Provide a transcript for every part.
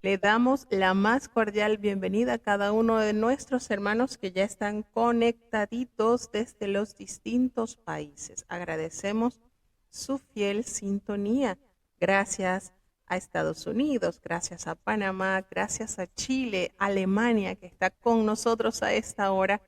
Le damos la más cordial bienvenida a cada uno de nuestros hermanos que ya están conectaditos desde los distintos países. Agradecemos su fiel sintonía. Gracias a Estados Unidos, gracias a Panamá, gracias a Chile, Alemania, que está con nosotros a esta hora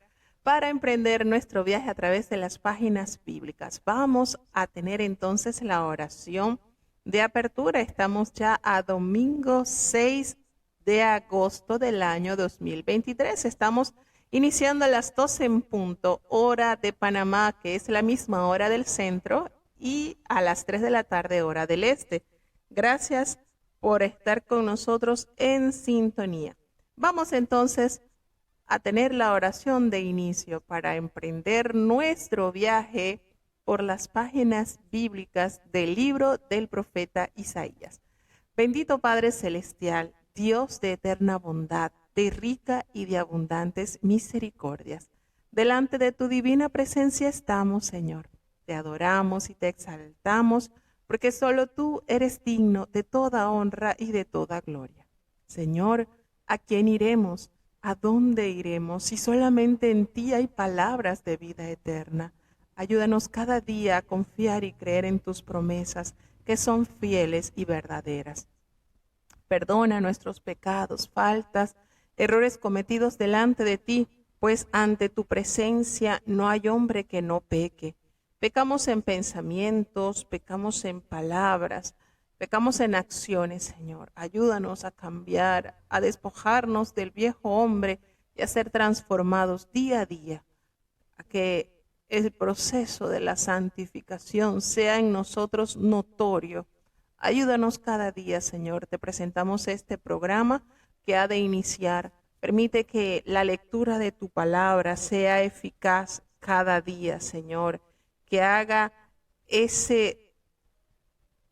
para emprender nuestro viaje a través de las páginas bíblicas. Vamos a tener entonces la oración de apertura. Estamos ya a domingo 6 de agosto del año 2023. Estamos iniciando a las 12 en punto, hora de Panamá, que es la misma hora del centro, y a las 3 de la tarde, hora del este. Gracias por estar con nosotros en sintonía. Vamos entonces a tener la oración de inicio para emprender nuestro viaje por las páginas bíblicas del libro del profeta Isaías. Bendito Padre Celestial, Dios de eterna bondad, de rica y de abundantes misericordias. Delante de tu divina presencia estamos, Señor. Te adoramos y te exaltamos, porque solo tú eres digno de toda honra y de toda gloria. Señor, ¿a quién iremos? ¿A dónde iremos si solamente en ti hay palabras de vida eterna? Ayúdanos cada día a confiar y creer en tus promesas, que son fieles y verdaderas. Perdona nuestros pecados, faltas, errores cometidos delante de ti, pues ante tu presencia no hay hombre que no peque. Pecamos en pensamientos, pecamos en palabras, pecamos en acciones, Señor. Ayúdanos a cambiar, a despojarnos del viejo hombre y a ser transformados día a día, a que el proceso de la santificación sea en nosotros notorio. Ayúdanos cada día, Señor. Te presentamos este programa que ha de iniciar. Permite que la lectura de tu palabra sea eficaz cada día, Señor. Que haga ese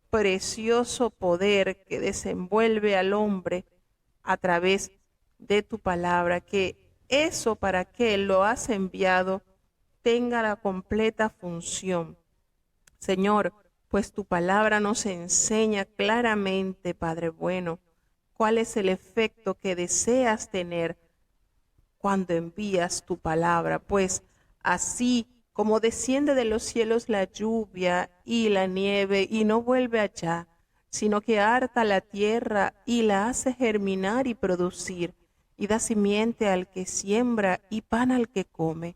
precioso poder que desenvuelve al hombre a través de tu palabra. Que eso para que lo has enviado tenga la completa función. Señor, pues tu palabra nos enseña claramente, Padre bueno, cuál es el efecto que deseas tener cuando envías tu palabra, pues así como desciende de los cielos la lluvia y la nieve y no vuelve allá, sino que harta la tierra y la hace germinar y producir, y da simiente al que siembra y pan al que come.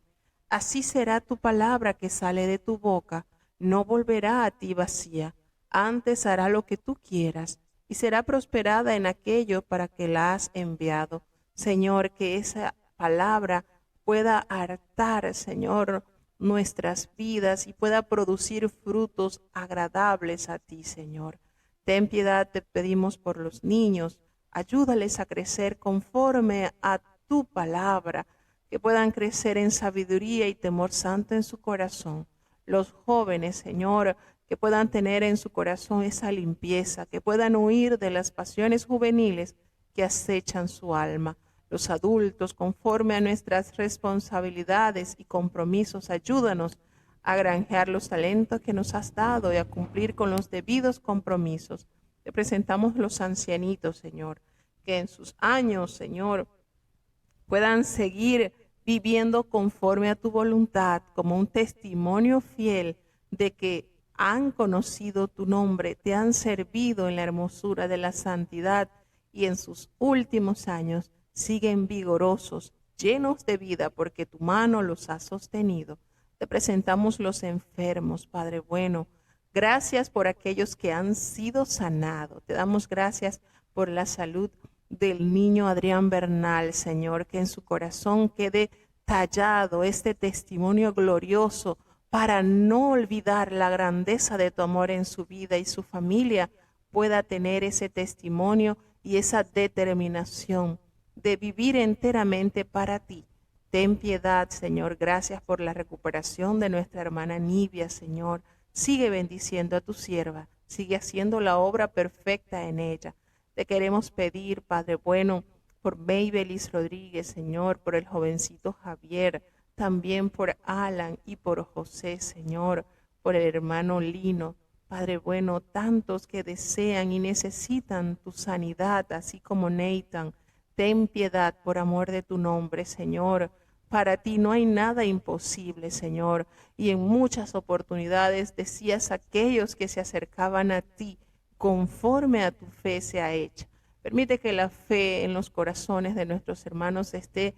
Así será tu palabra que sale de tu boca, no volverá a ti vacía, antes hará lo que tú quieras, y será prosperada en aquello para que la has enviado. Señor, que esa palabra pueda hartar, Señor, nuestras vidas y pueda producir frutos agradables a ti, Señor. Ten piedad, te pedimos por los niños, ayúdales a crecer conforme a tu palabra, que puedan crecer en sabiduría y temor santo en su corazón. Los jóvenes, Señor, que puedan tener en su corazón esa limpieza, que puedan huir de las pasiones juveniles que acechan su alma. Los adultos, conforme a nuestras responsabilidades y compromisos, ayúdanos a granjear los talentos que nos has dado y a cumplir con los debidos compromisos. Te presentamos los ancianitos, Señor, que en sus años, Señor, puedan seguir viviendo conforme a tu voluntad, como un testimonio fiel de que han conocido tu nombre, te han servido en la hermosura de la santidad y en sus últimos años siguen vigorosos, llenos de vida, porque tu mano los ha sostenido. Te presentamos los enfermos, Padre bueno. Gracias por aquellos que han sido sanados. Te damos gracias por la salud del niño Adrián Bernal, Señor, que en su corazón quede tallado este testimonio glorioso para no olvidar la grandeza de tu amor en su vida y su familia pueda tener ese testimonio y esa determinación de vivir enteramente para ti. Ten piedad, Señor. Gracias por la recuperación de nuestra hermana Nivia, Señor. Sigue bendiciendo a tu sierva. Sigue haciendo la obra perfecta en ella. Te queremos pedir, Padre bueno, por Maybelis Rodríguez, Señor, por el jovencito Javier, también por Alan y por José, Señor, por el hermano Lino, Padre bueno, tantos que desean y necesitan tu sanidad, así como Nathan. Ten piedad por amor de tu nombre, Señor. Para ti no hay nada imposible, Señor. Y en muchas oportunidades decías a aquellos que se acercaban a ti, conforme a tu fe sea hecha. Permite que la fe en los corazones de nuestros hermanos esté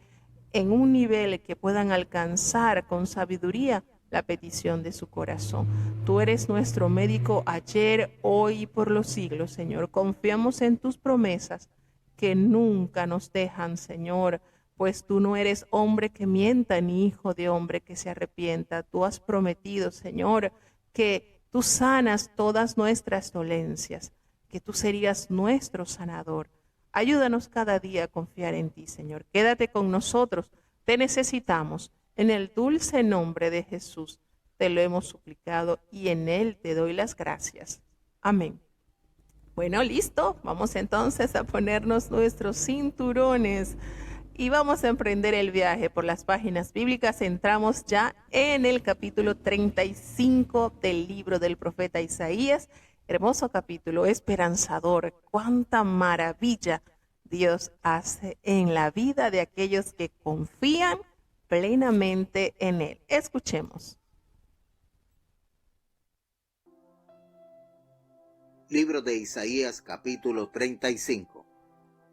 en un nivel que puedan alcanzar con sabiduría la petición de su corazón. Tú eres nuestro médico ayer, hoy y por los siglos, Señor. Confiamos en tus promesas que nunca nos dejan, Señor, pues tú no eres hombre que mienta ni hijo de hombre que se arrepienta. Tú has prometido, Señor, que tú sanas todas nuestras dolencias, que tú serías nuestro sanador. Ayúdanos cada día a confiar en ti, Señor. Quédate con nosotros. Te necesitamos. En el dulce nombre de Jesús te lo hemos suplicado y en él te doy las gracias. Amén. Bueno, listo. Vamos entonces a ponernos nuestros cinturones y vamos a emprender el viaje por las páginas bíblicas. Entramos ya en el capítulo 35 del libro del profeta Isaías. Hermoso capítulo, esperanzador. Cuánta maravilla Dios hace en la vida de aquellos que confían plenamente en Él. Escuchemos. Libro de Isaías, capítulo 35.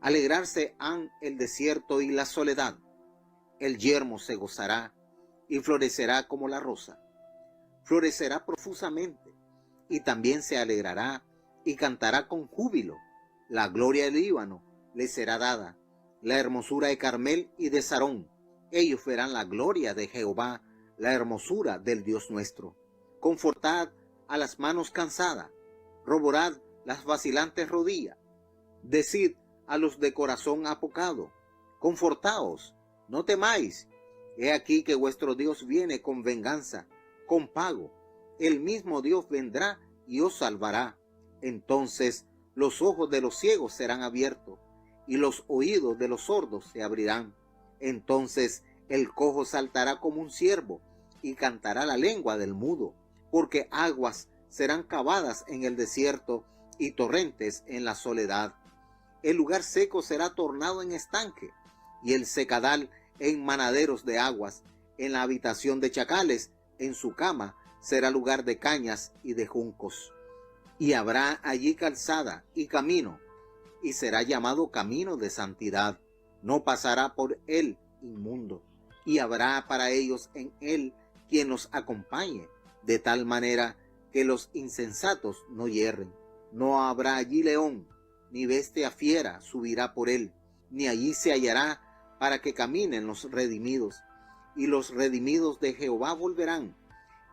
Alegrarse han el desierto y la soledad. El yermo se gozará y florecerá como la rosa. Florecerá profusamente y también se alegrará y cantará con júbilo. La gloria del Líbano le será dada, la hermosura de Carmel y de Sarón. Ellos verán la gloria de Jehová, la hermosura del Dios nuestro. Confortad a las manos cansadas, roborad las vacilantes rodillas. Decid a los de corazón apocado, confortaos, no temáis. He aquí que vuestro Dios viene con venganza, con pago. El mismo Dios vendrá y os salvará. Entonces los ojos de los ciegos serán abiertos y los oídos de los sordos se abrirán. Entonces el cojo saltará como un ciervo y cantará la lengua del mudo, porque aguas serán cavadas en el desierto y torrentes en la soledad. El lugar seco será tornado en estanque y el secadal en manaderos de aguas. En la habitación de chacales, en su cama, será lugar de cañas y de juncos. Y habrá allí calzada y camino, y será llamado camino de santidad. No pasará por él inmundo, y habrá para ellos en él quien los acompañe, de tal manera que los insensatos no yerren. No habrá allí león, ni bestia fiera subirá por él, ni allí se hallará para que caminen los redimidos. Y los redimidos de Jehová volverán,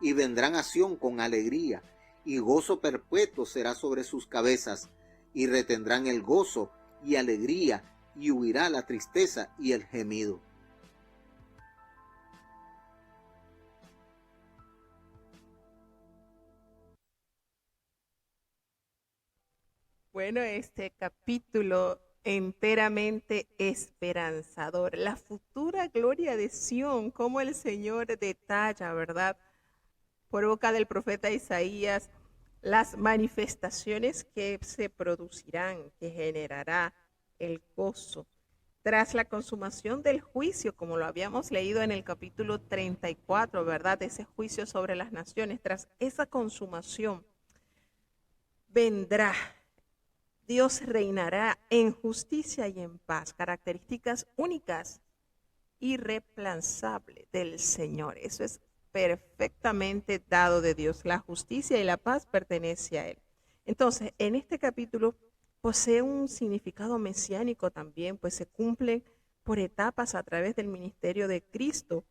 y vendrán a Sión con alegría, y gozo perpetuo será sobre sus cabezas, y retendrán el gozo y alegría, y huirá la tristeza y el gemido. Bueno, este capítulo enteramente esperanzador. La futura gloria de Sión, como el Señor detalla, ¿verdad? Por boca del profeta Isaías, las manifestaciones que se producirán, que generará el gozo. Tras la consumación del juicio, como lo habíamos leído en el capítulo 34, ¿verdad? Ese juicio sobre las naciones, tras esa consumación, vendrá. Dios reinará en justicia y en paz, características únicas, irreemplazables del Señor. Eso es perfectamente dado de Dios. La justicia y la paz pertenece a Él. Entonces, en este capítulo posee un significado mesiánico también, pues se cumple por etapas a través del ministerio de Cristo.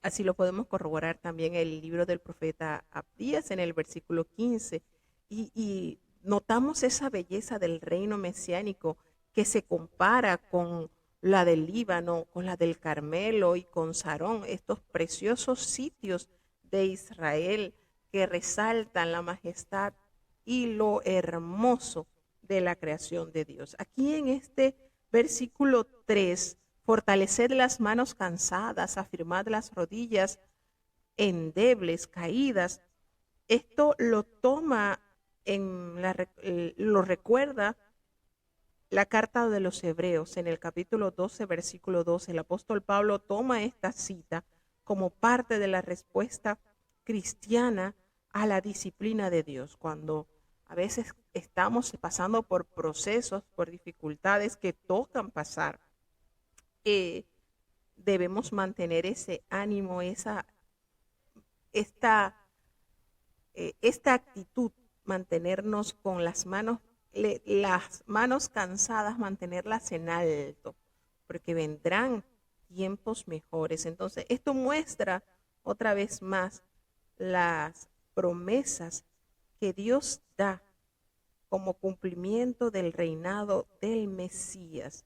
Así lo podemos corroborar también en el libro del profeta Abdías en el versículo 15. Y notamos esa belleza del reino mesiánico que se compara con la del Líbano, con la del Carmelo y con Sarón, estos preciosos sitios de Israel que resaltan la majestad y lo hermoso de la creación de Dios. Aquí en este versículo 3, fortaleced las manos cansadas, afirmad las rodillas endebles, caídas. Esto lo recuerda la carta de los Hebreos en el capítulo 12, versículo 12. El apóstol Pablo toma esta cita como parte de la respuesta cristiana a la disciplina de Dios. Cuando a veces estamos pasando por procesos, por dificultades que tocan pasar, debemos mantener ese ánimo, esta actitud, mantenernos con las manos cansadas, mantenerlas en alto, porque vendrán tiempos mejores. Entonces, esto muestra otra vez más las promesas que Dios da como cumplimiento del reinado del Mesías.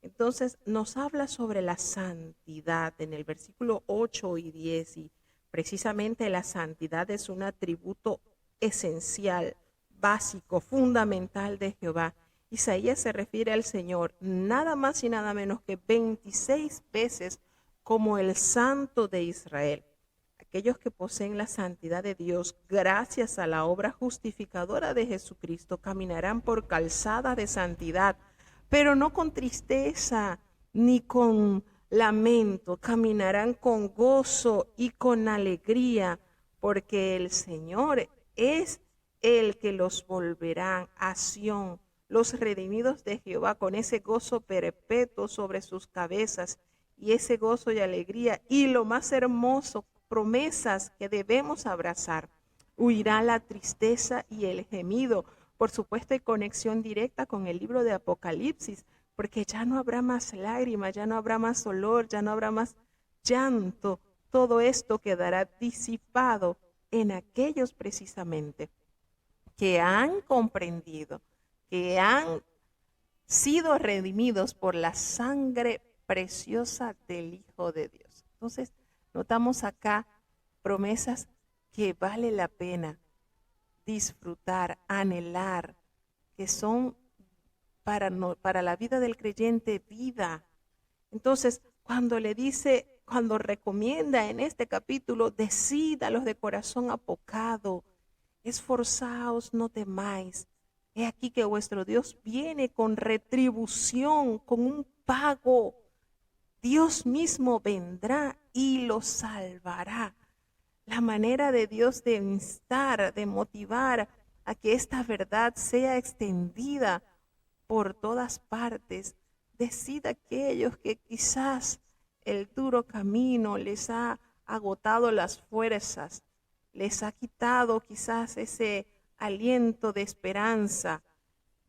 Entonces, nos habla sobre la santidad en el versículo 8 y 10, y precisamente la santidad es un atributo esencial, básico, fundamental de Jehová. Isaías se refiere al Señor nada más y nada menos que 26 veces como el Santo de Israel. Aquellos que poseen la santidad de Dios gracias a la obra justificadora de Jesucristo caminarán por calzada de santidad, pero no con tristeza ni con lamento, caminarán con gozo y con alegría, porque el Señor es el que los volverá a Sión, los redimidos de Jehová, con ese gozo perpetuo sobre sus cabezas, y ese gozo y alegría, y lo más hermoso, promesas que debemos abrazar. Huirá la tristeza y el gemido. Por supuesto, hay conexión directa con el libro de Apocalipsis, porque ya no habrá más lágrimas, ya no habrá más dolor, ya no habrá más llanto. Todo esto quedará disipado en aquellos precisamente que han comprendido, que han sido redimidos por la sangre preciosa del Hijo de Dios. Entonces, notamos acá promesas que vale la pena disfrutar, anhelar, que son para la vida del creyente vida. Entonces, cuando recomienda en este capítulo, decídalos de corazón apocado, esforzaos, no temáis. He aquí que vuestro Dios viene con retribución, con un pago. Dios mismo vendrá y los salvará. La manera de Dios de instar, de motivar a que esta verdad sea extendida por todas partes. Decid aquellos que quizás el duro camino les ha agotado las fuerzas, les ha quitado quizás ese aliento de esperanza.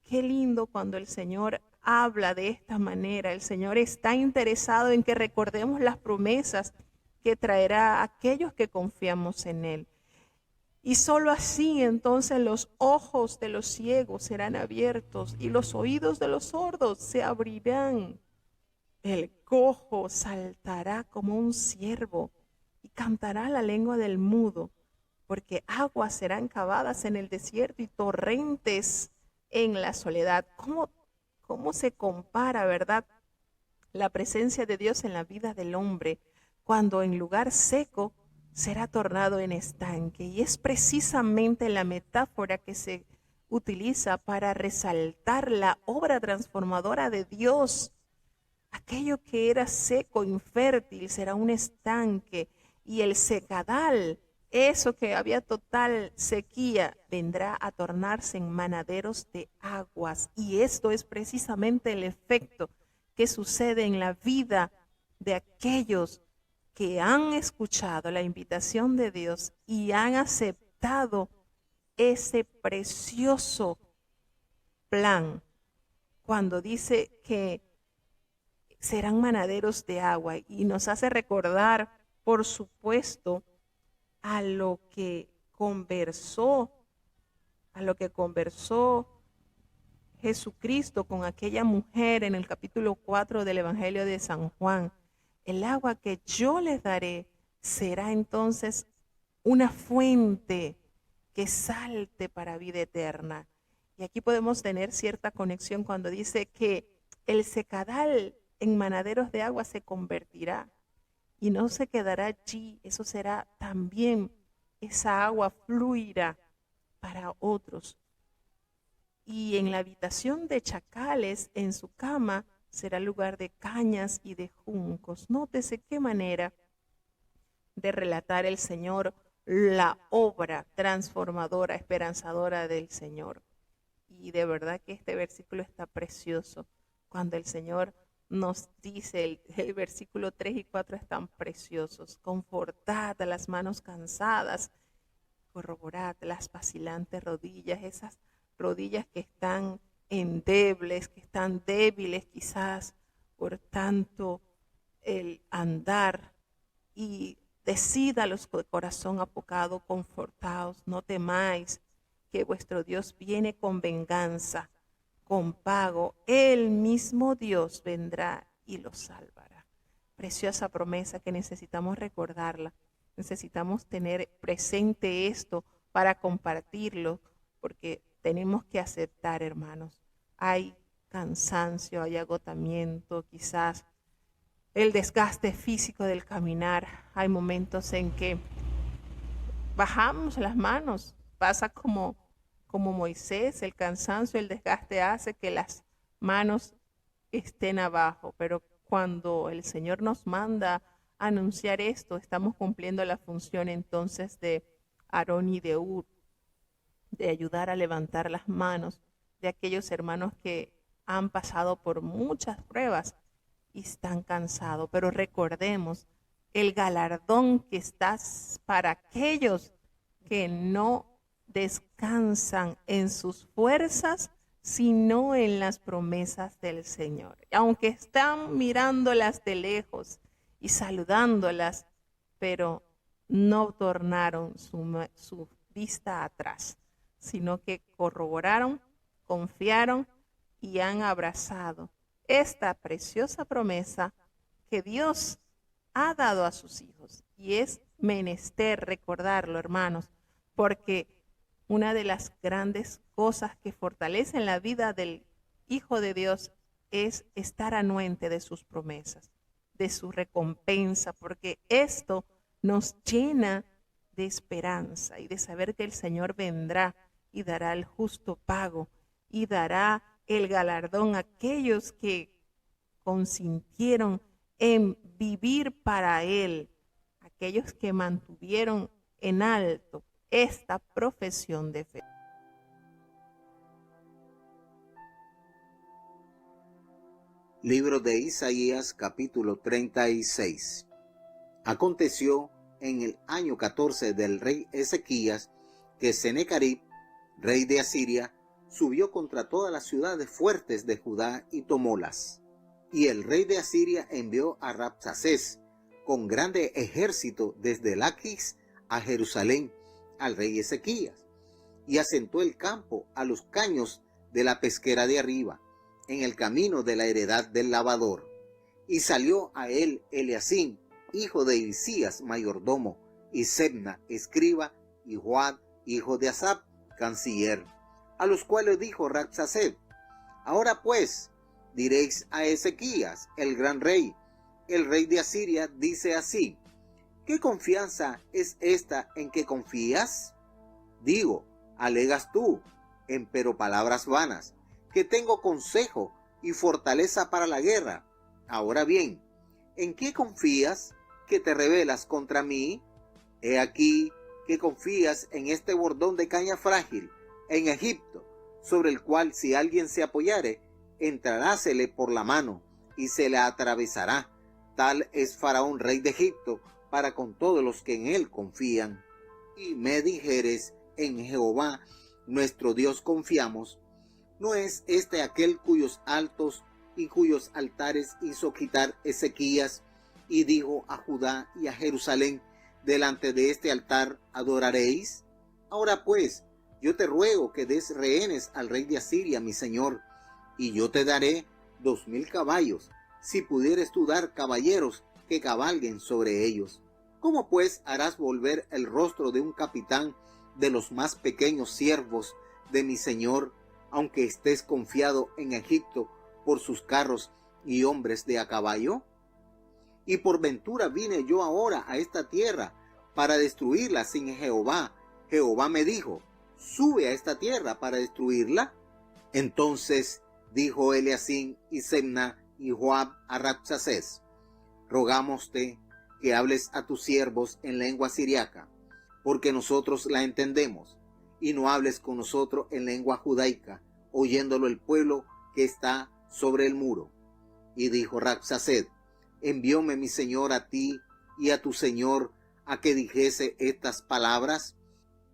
Qué lindo cuando el Señor habla de esta manera. El Señor está interesado en que recordemos las promesas que traerá a aquellos que confiamos en Él. Y solo así entonces los ojos de los ciegos serán abiertos y los oídos de los sordos se abrirán. El cojo saltará como un ciervo y cantará la lengua del mudo, porque aguas serán cavadas en el desierto y torrentes en la soledad. ¿Cómo se compara, verdad, la presencia de Dios en la vida del hombre cuando en lugar seco será tornado en estanque? Y es precisamente la metáfora que se utiliza para resaltar la obra transformadora de Dios. Aquello que era seco, infértil, será un estanque, y el secadal, eso que había total sequía, vendrá a tornarse en manaderos de aguas. Y esto es precisamente el efecto que sucede en la vida de aquellos que han escuchado la invitación de Dios y han aceptado ese precioso plan, cuando dice que serán manaderos de agua, y nos hace recordar, por supuesto, a lo que conversó Jesucristo con aquella mujer en el capítulo 4 del Evangelio de San Juan. El agua que yo les daré será entonces una fuente que salte para vida eterna. Y aquí podemos tener cierta conexión cuando dice que el secadal en manaderos de agua se convertirá y no se quedará allí. Eso será también esa agua fluirá para otros. Y en la habitación de chacales, en su cama, será lugar de cañas y de juncos. Nótese qué manera de relatar el Señor la obra transformadora, esperanzadora del Señor. Y de verdad que este versículo está precioso. Cuando el Señor nos dice, el versículo 3 y 4 están preciosos. Confortad a las manos cansadas, corroborad las vacilantes rodillas, esas rodillas que están endebles, que están débiles quizás por tanto el andar, y decid a los de corazón apocado, confortaos, no temáis, que vuestro Dios viene con venganza, con pago. El mismo Dios vendrá y los salvará. Preciosa promesa que necesitamos recordarla. Necesitamos tener presente esto para compartirlo, porque tenemos que aceptar, hermanos. Hay cansancio, hay agotamiento, quizás el desgaste físico del caminar. Hay momentos en que bajamos las manos. Pasa como Moisés, el cansancio, el desgaste hace que las manos estén abajo. Pero cuando el Señor nos manda a anunciar esto, estamos cumpliendo la función entonces de Aarón y de Hur, de ayudar a levantar las manos de aquellos hermanos que han pasado por muchas pruebas y están cansados. Pero recordemos el galardón que está para aquellos que no descansan en sus fuerzas, sino en las promesas del Señor. Aunque están mirándolas de lejos y saludándolas, pero no tornaron su vista atrás, sino que corroboraron, confiaron y han abrazado esta preciosa promesa que Dios ha dado a sus hijos. Y es menester recordarlo, hermanos, porque una de las grandes cosas que fortalecen la vida del Hijo de Dios es estar anuente de sus promesas, de su recompensa, porque esto nos llena de esperanza y de saber que el Señor vendrá y dará el justo pago y dará el galardón a aquellos que consintieron en vivir para Él, aquellos que mantuvieron en alto esta profesión de fe. Libro de Isaías, capítulo 36. Aconteció en el año 14 del rey Ezequías que Senecarib, rey de Asiria, subió contra todas las ciudades fuertes de Judá y tomólas. Y el rey de Asiria envió a Rabsacés con grande ejército desde Laquis a Jerusalén al rey Ezequías, y asentó el campo a los caños de la pesquera de arriba, en el camino de la heredad del lavador. Y salió a él Eliacim, hijo de Hilcías, mayordomo, y Sebna, escriba, y Joad, hijo de Asap, canciller, a los cuales dijo Rabsacés: ahora pues diréis a Ezequías, el gran rey, el rey de Asiria dice así: ¿qué confianza es esta en que confías? Digo, alegas tú, empero palabras vanas, que tengo consejo y fortaleza para la guerra. Ahora bien, ¿en qué confías que te rebelas contra mí? He aquí que confías en este bordón de caña frágil en Egipto, sobre el cual si alguien se apoyare, entrarásele por la mano y se le atravesará. Tal es Faraón, rey de Egipto, para con todos los que en él confían. Y me dijeres: en Jehová nuestro Dios confiamos. ¿No es este aquel cuyos altos y cuyos altares hizo quitar Ezequías, y dijo a Judá y a Jerusalén: delante de este altar adoraréis? Ahora pues, yo te ruego que des rehenes al rey de Asiria, mi señor, y yo te daré 2000 caballos, si pudieres tú dar caballeros que cabalguen sobre ellos. ¿Cómo pues harás volver el rostro de un capitán de los más pequeños siervos de mi señor, aunque estés confiado en Egipto por sus carros y hombres de a caballo? Y por ventura vine yo ahora a esta tierra para destruirla sin Jehová. Jehová me dijo, sube a esta tierra para destruirla. Entonces dijo Eliacim y Sebna y Joab a Rabsacés, rogámoste que hables a tus siervos en lengua siriaca, porque nosotros la entendemos, y no hables con nosotros en lengua judaica, oyéndolo el pueblo que está sobre el muro. Y dijo Rabsacés, envióme mi señor a ti y a tu señor a que dijese estas palabras,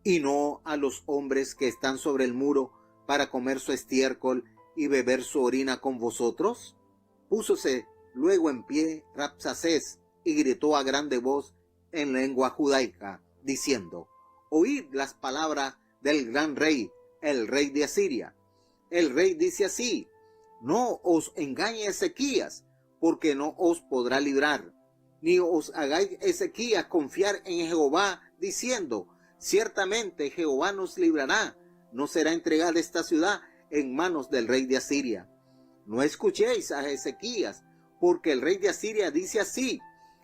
y no a los hombres que están sobre el muro para comer su estiércol y beber su orina con vosotros. Púsose luego en pie Rabsacés y gritó a grande voz en lengua judaica, diciendo, oíd las palabras del gran rey, el rey de Asiria. El rey dice así, no os engañe Ezequías, porque no os podrá librar, ni os hagáis Ezequías confiar en Jehová, diciendo, ciertamente Jehová nos librará, no será entregada esta ciudad en manos del rey de Asiria. No escuchéis a Ezequías, porque el rey de Asiria dice así,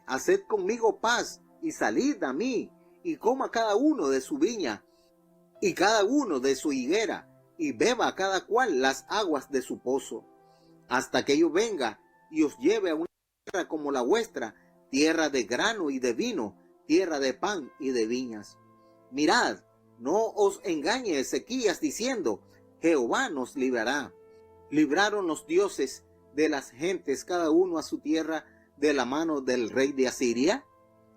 haced conmigo paz y salid a mí, y coma cada uno de su viña, y cada uno de su higuera, y beba cada cual las aguas de su pozo, hasta que yo venga y os lleve a una tierra como la vuestra, tierra de grano y de vino, tierra de pan y de viñas. Mirad, no os engañe Ezequías diciendo, Jehová nos librará. Libraron los dioses de las gentes cada uno a su tierra de la mano del rey de Asiria.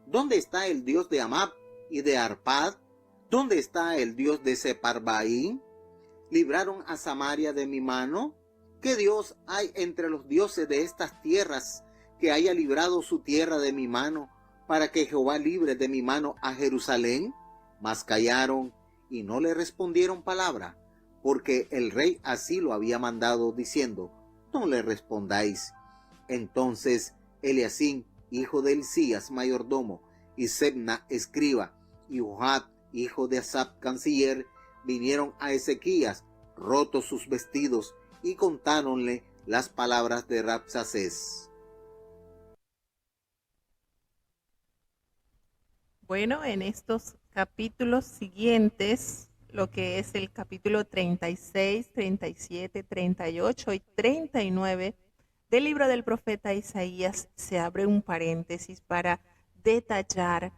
¿Dónde está el Dios de Amab y de Arpad? ¿Dónde está el Dios de Separbaín? ¿Libraron a Samaria de mi mano? ¿Qué Dios hay entre los dioses de estas tierras que haya librado su tierra de mi mano, para que Jehová libre de mi mano a Jerusalén? Mas callaron y no le respondieron palabra, porque el rey así lo había mandado, diciendo, no le respondáis. Entonces Eliacim, hijo de Hilcías, mayordomo, y Sebna, escriba, y Joab, hijo de Asaph, canciller, vinieron a Ezequías, rotos sus vestidos, y contáronle las palabras de Rabsacés. Bueno, en estos capítulos siguientes, lo que es el capítulo 36, 37, 38 y 39 del libro del profeta Isaías, se abre un paréntesis para detallar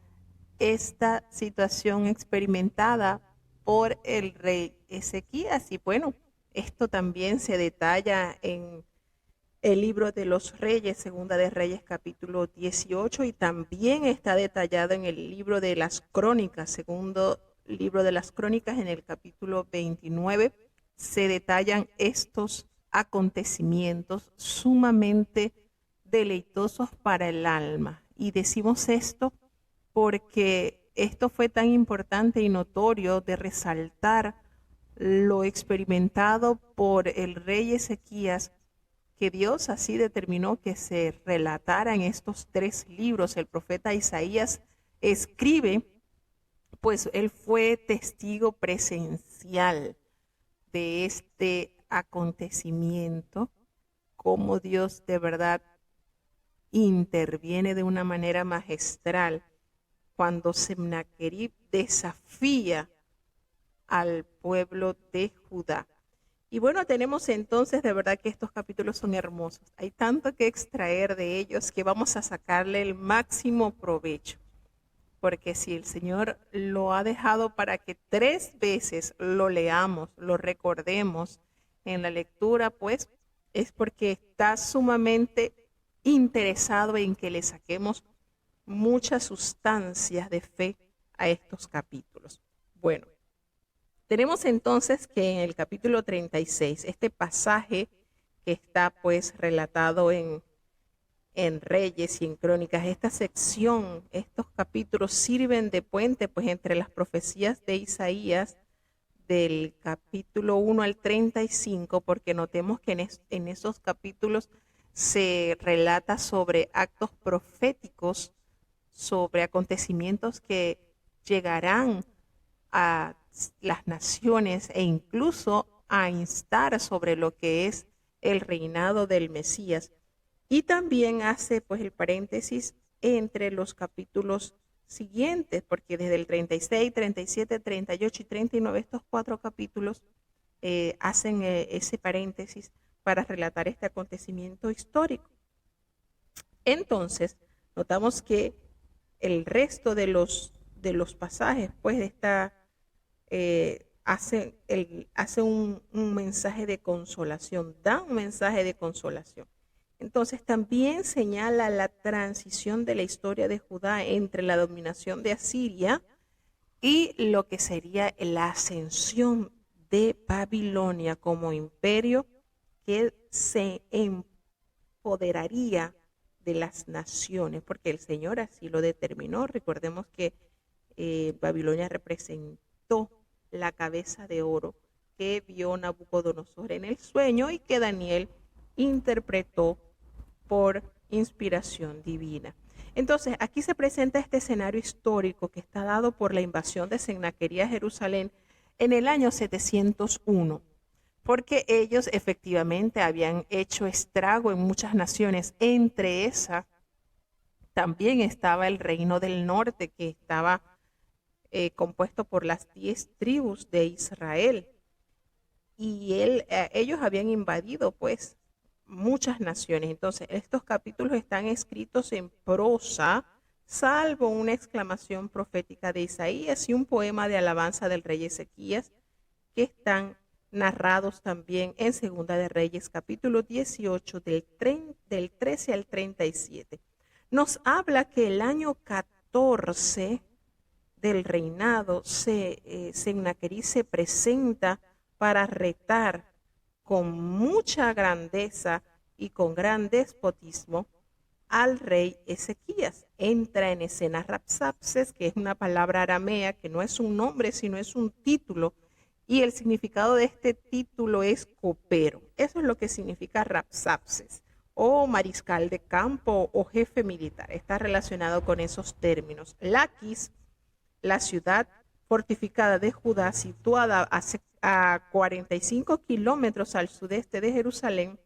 esta situación experimentada por el rey Ezequías. Y bueno, esto también se detalla en el libro de los Reyes, Segunda de Reyes, capítulo 18, y también está detallado en el libro de las Crónicas, segundo libro de las Crónicas, en el capítulo 29, se detallan estos acontecimientos sumamente deleitosos para el alma. Y decimos esto porque esto fue tan importante y notorio de resaltar lo experimentado por el rey Ezequías, que Dios así determinó que se relatara en estos 3 libros. El profeta Isaías escribe, pues él fue testigo presencial de este acontecimiento, cómo Dios de verdad interviene de una manera magistral cuando Sennacherib desafía al pueblo de Judá. Y bueno, tenemos entonces, de verdad que estos capítulos son hermosos. Hay tanto que extraer de ellos que vamos a sacarle el máximo provecho. Porque si el Señor lo ha dejado para que 3 veces lo leamos, lo recordemos en la lectura, pues es porque está sumamente interesado en que le saquemos muchas sustancias de fe a estos capítulos. Bueno, tenemos entonces que en el capítulo 36, este pasaje que está pues relatado en Reyes y en Crónicas, esta sección, estos capítulos sirven de puente pues entre las profecías de Isaías del capítulo 1 al 35, porque notemos que en esos capítulos se relata sobre actos proféticos, sobre acontecimientos que llegarán a las naciones e incluso a instar sobre lo que es el reinado del Mesías. Y también hace pues el paréntesis entre los capítulos siguientes, porque desde el 36, 37, 38 y 39, estos 4 capítulos hacen ese paréntesis para relatar este acontecimiento histórico. Entonces, notamos que el resto de los pasajes, pues, hace un mensaje de consolación, da un mensaje de consolación. Entonces, también señala la transición de la historia de Judá entre la dominación de Asiria y lo que sería la ascensión de Babilonia como imperio que se empoderaría de las naciones, porque el Señor así lo determinó. Recordemos que Babilonia representó la cabeza de oro que vio Nabucodonosor en el sueño y que Daniel interpretó por inspiración divina. Entonces, aquí se presenta este escenario histórico que está dado por la invasión de Sennaquerí a Jerusalén en el año 701, porque ellos efectivamente habían hecho estrago en muchas naciones. Entre esas también estaba el reino del norte, que estaba compuesto por las 10 tribus de Israel. Y ellos habían invadido, pues, muchas naciones. Entonces, estos capítulos están escritos en prosa, salvo una exclamación profética de Isaías y un poema de alabanza del rey Ezequías, que están narrados también en Segunda de Reyes, capítulo 18, del 13 al 37. Nos habla que el año 14 del reinado, Sennaquerí se presenta para retar con mucha grandeza y con gran despotismo al rey Ezequías. Entra en escena Rapsapses, que es una palabra aramea, que no es un nombre, sino es un título, y el significado de este título es copero. Eso es lo que significa Rapsapses, o mariscal de campo o jefe militar. Está relacionado con esos términos. Laquis, la ciudad fortificada de Judá, situada a 45 kilómetros al sudeste de Jerusalén.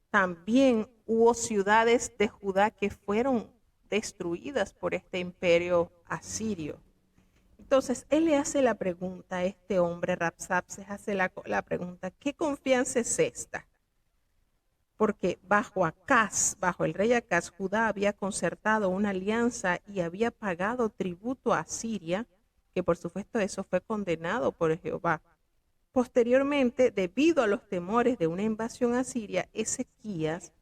También hubo ciudades de Judá que fueron destruidas por este imperio asirio. Entonces, él le hace la pregunta a este hombre, Rapsapses, hace la pregunta, ¿qué confianza es esta? Porque bajo el rey Acaz, Judá había concertado una alianza y había pagado tributo a Asiria, que por supuesto eso fue condenado por Jehová. Posteriormente, debido a los temores de una invasión asiria, Ezequías,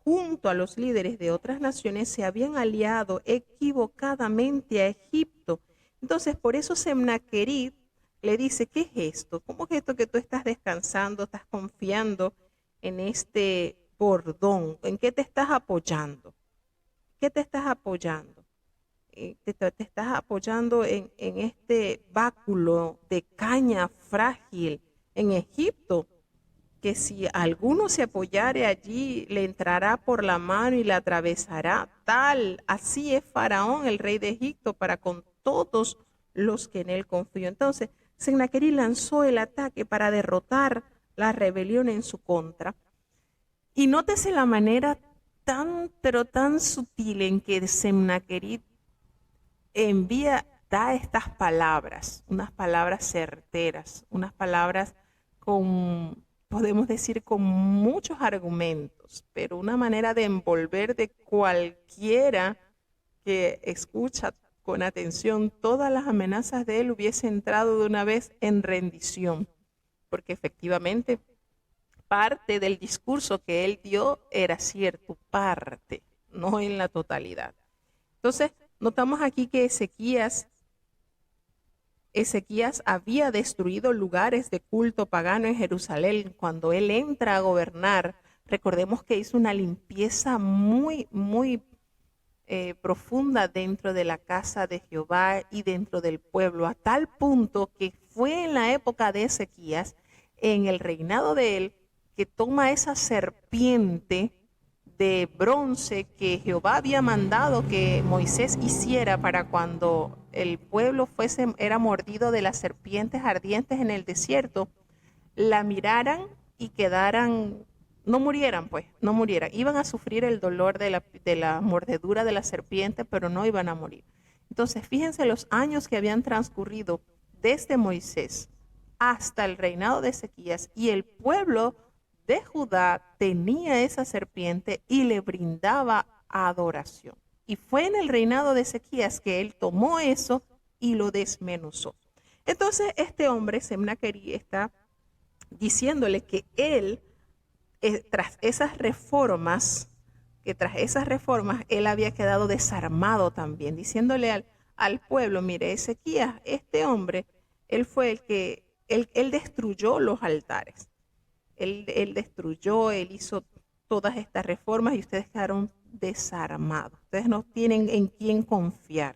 junto a los líderes de otras naciones, se habían aliado equivocadamente a Egipto. Entonces, por eso Sennaquerí le dice, ¿qué es esto? ¿Cómo es esto que tú estás descansando, estás confiando en este bordón? ¿En qué te estás apoyando? ¿Qué te estás apoyando? Te estás apoyando en este báculo de caña frágil en Egipto, que si alguno se apoyare allí, le entrará por la mano y la atravesará. Así es Faraón, el rey de Egipto, para con todos los que en él confían. Entonces, Sennaquerí lanzó el ataque para derrotar la rebelión en su contra. Y nótese la manera pero tan sutil en que Sennaquerí da estas palabras, unas palabras certeras, unas palabras podemos decir, con muchos argumentos, pero una manera de envolver de cualquiera que escucha con atención todas las amenazas de él hubiese entrado de una vez en rendición, porque efectivamente parte del discurso que él dio era cierto, parte, no en la totalidad. Entonces, notamos aquí que Ezequías había destruido lugares de culto pagano en Jerusalén cuando él entra a gobernar. Recordemos que hizo una limpieza muy, muy profunda dentro de la casa de Jehová y dentro del pueblo, a tal punto que fue en la época de Ezequías, en el reinado de él, que toma esa serpiente de bronce que Jehová había mandado que Moisés hiciera para cuando el pueblo era mordido de las serpientes ardientes en el desierto, la miraran y quedaran no murieran, pues, no murieran. Iban a sufrir el dolor de la mordedura de la serpiente, pero no iban a morir. Entonces, fíjense los años que habían transcurrido desde Moisés hasta el reinado de Ezequías, y el pueblo de Judá tenía esa serpiente y le brindaba adoración. Y fue en el reinado de Ezequías que él tomó eso y lo desmenuzó. Entonces, este hombre, Semnaquerí, está diciéndole que él, tras esas reformas, él había quedado desarmado también, diciéndole al pueblo, mire, Ezequías, este hombre, él fue el que, él destruyó los altares, él destruyó, él hizo todas estas reformas y ustedes quedaron desarmados, ustedes no tienen en quién confiar.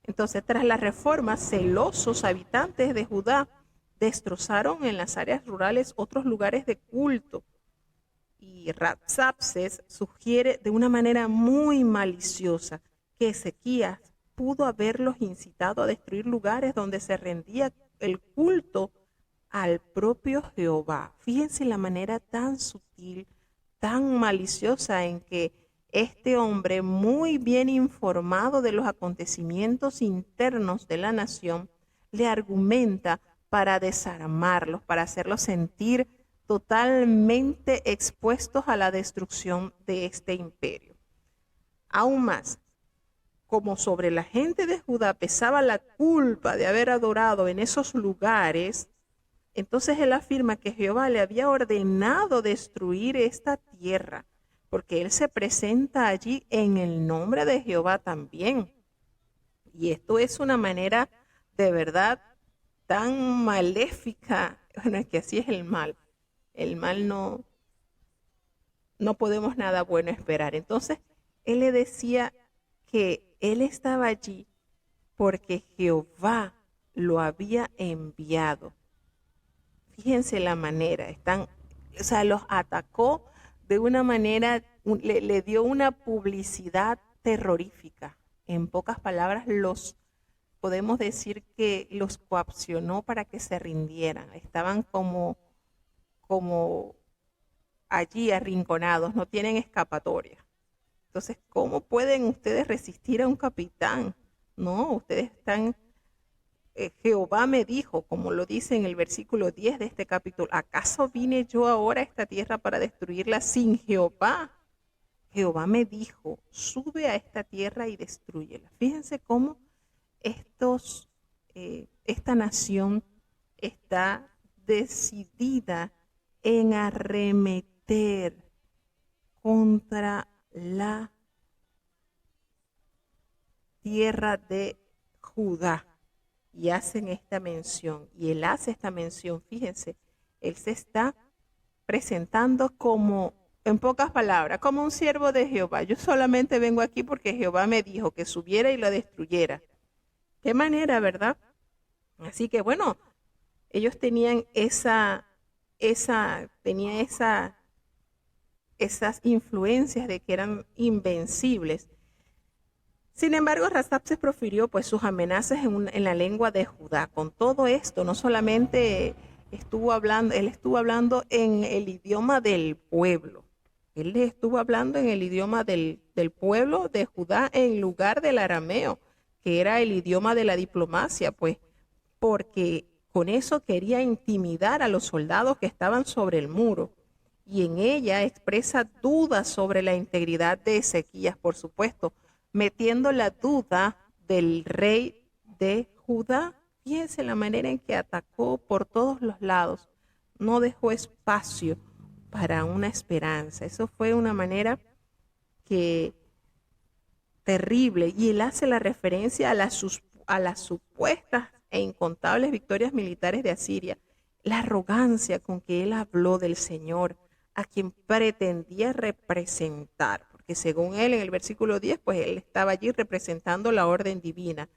Entonces, tras las reformas, celosos habitantes de Judá destrozaron en las áreas rurales otros lugares de culto. Y Rabsacés sugiere de una manera muy maliciosa que Ezequías pudo haberlos incitado a destruir lugares donde se rendía el culto al propio Jehová. Fíjense la manera tan sutil, tan maliciosa en que este hombre, muy bien informado de los acontecimientos internos de la nación, le argumenta para desarmarlos, para hacerlos sentir totalmente expuestos a la destrucción de este imperio. Aún más, como sobre la gente de Judá pesaba la culpa de haber adorado en esos lugares, entonces él afirma que Jehová le había ordenado destruir esta tierra, porque él se presenta allí en el nombre de Jehová también. Y esto es una manera de verdad tan maléfica. Bueno, es que así es el mal. El mal no podemos nada bueno esperar. Entonces, él le decía que él estaba allí porque Jehová lo había enviado. Fíjense la manera, los atacó de una manera, le dio una publicidad terrorífica. En pocas palabras, podemos decir que los coaccionó para que se rindieran. Estaban como allí arrinconados, no tienen escapatoria. Entonces, ¿cómo pueden ustedes resistir a un capitán? No, ustedes están... Jehová me dijo, como lo dice en el versículo 10 de este capítulo, ¿acaso vine yo ahora a esta tierra para destruirla sin Jehová? Jehová me dijo, sube a esta tierra y destrúyela. Fíjense cómo esta nación está decidida en arremeter contra la tierra de Judá. Y hacen esta mención, y él hace esta mención, fíjense, él se está presentando como, en pocas palabras, como un siervo de Jehová. Yo solamente vengo aquí porque Jehová me dijo que subiera y lo destruyera. Qué manera, ¿verdad? Así que bueno, ellos tenían esas influencias de que eran invencibles. Sin embargo, Rabsacés profirió pues sus amenazas en la lengua de Judá. Con todo esto, no solamente él estuvo hablando en el idioma del pueblo. Él estuvo hablando en el idioma del pueblo de Judá en lugar del arameo, que era el idioma de la diplomacia, pues, porque con eso quería intimidar a los soldados que estaban sobre el muro. Y en ella expresa dudas sobre la integridad de Ezequías, por supuesto, metiendo la duda del rey de Judá. Fíjense la manera en que atacó por todos los lados. No dejó espacio para una esperanza. Eso fue una manera terrible. Y él hace la referencia a las supuestas e incontables victorias militares de Asiria. La arrogancia con que él habló del Señor, a quien pretendía representar. Que según él en el versículo 10, pues él estaba allí representando la orden divina.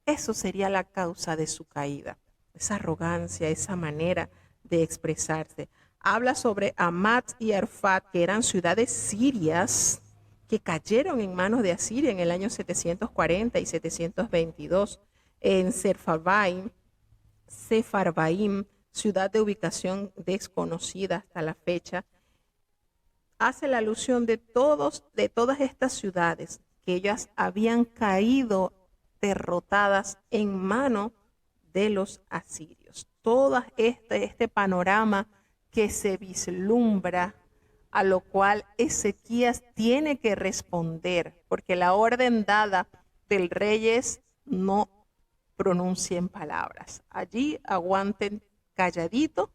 Eso sería la causa de su caída, esa arrogancia, esa manera de expresarse. Habla sobre Hamat y Arfat, que eran ciudades sirias que cayeron en manos de Asiria en el año 740 y 722. En Sepharvaim, ciudad de ubicación desconocida hasta la fecha. hace la alusión de todas estas ciudades que ellas habían caído derrotadas en mano de los asirios. Todo este panorama que se vislumbra, a lo cual Ezequías tiene que responder, porque la orden dada del rey es: no pronuncien palabras. Allí aguanten calladito,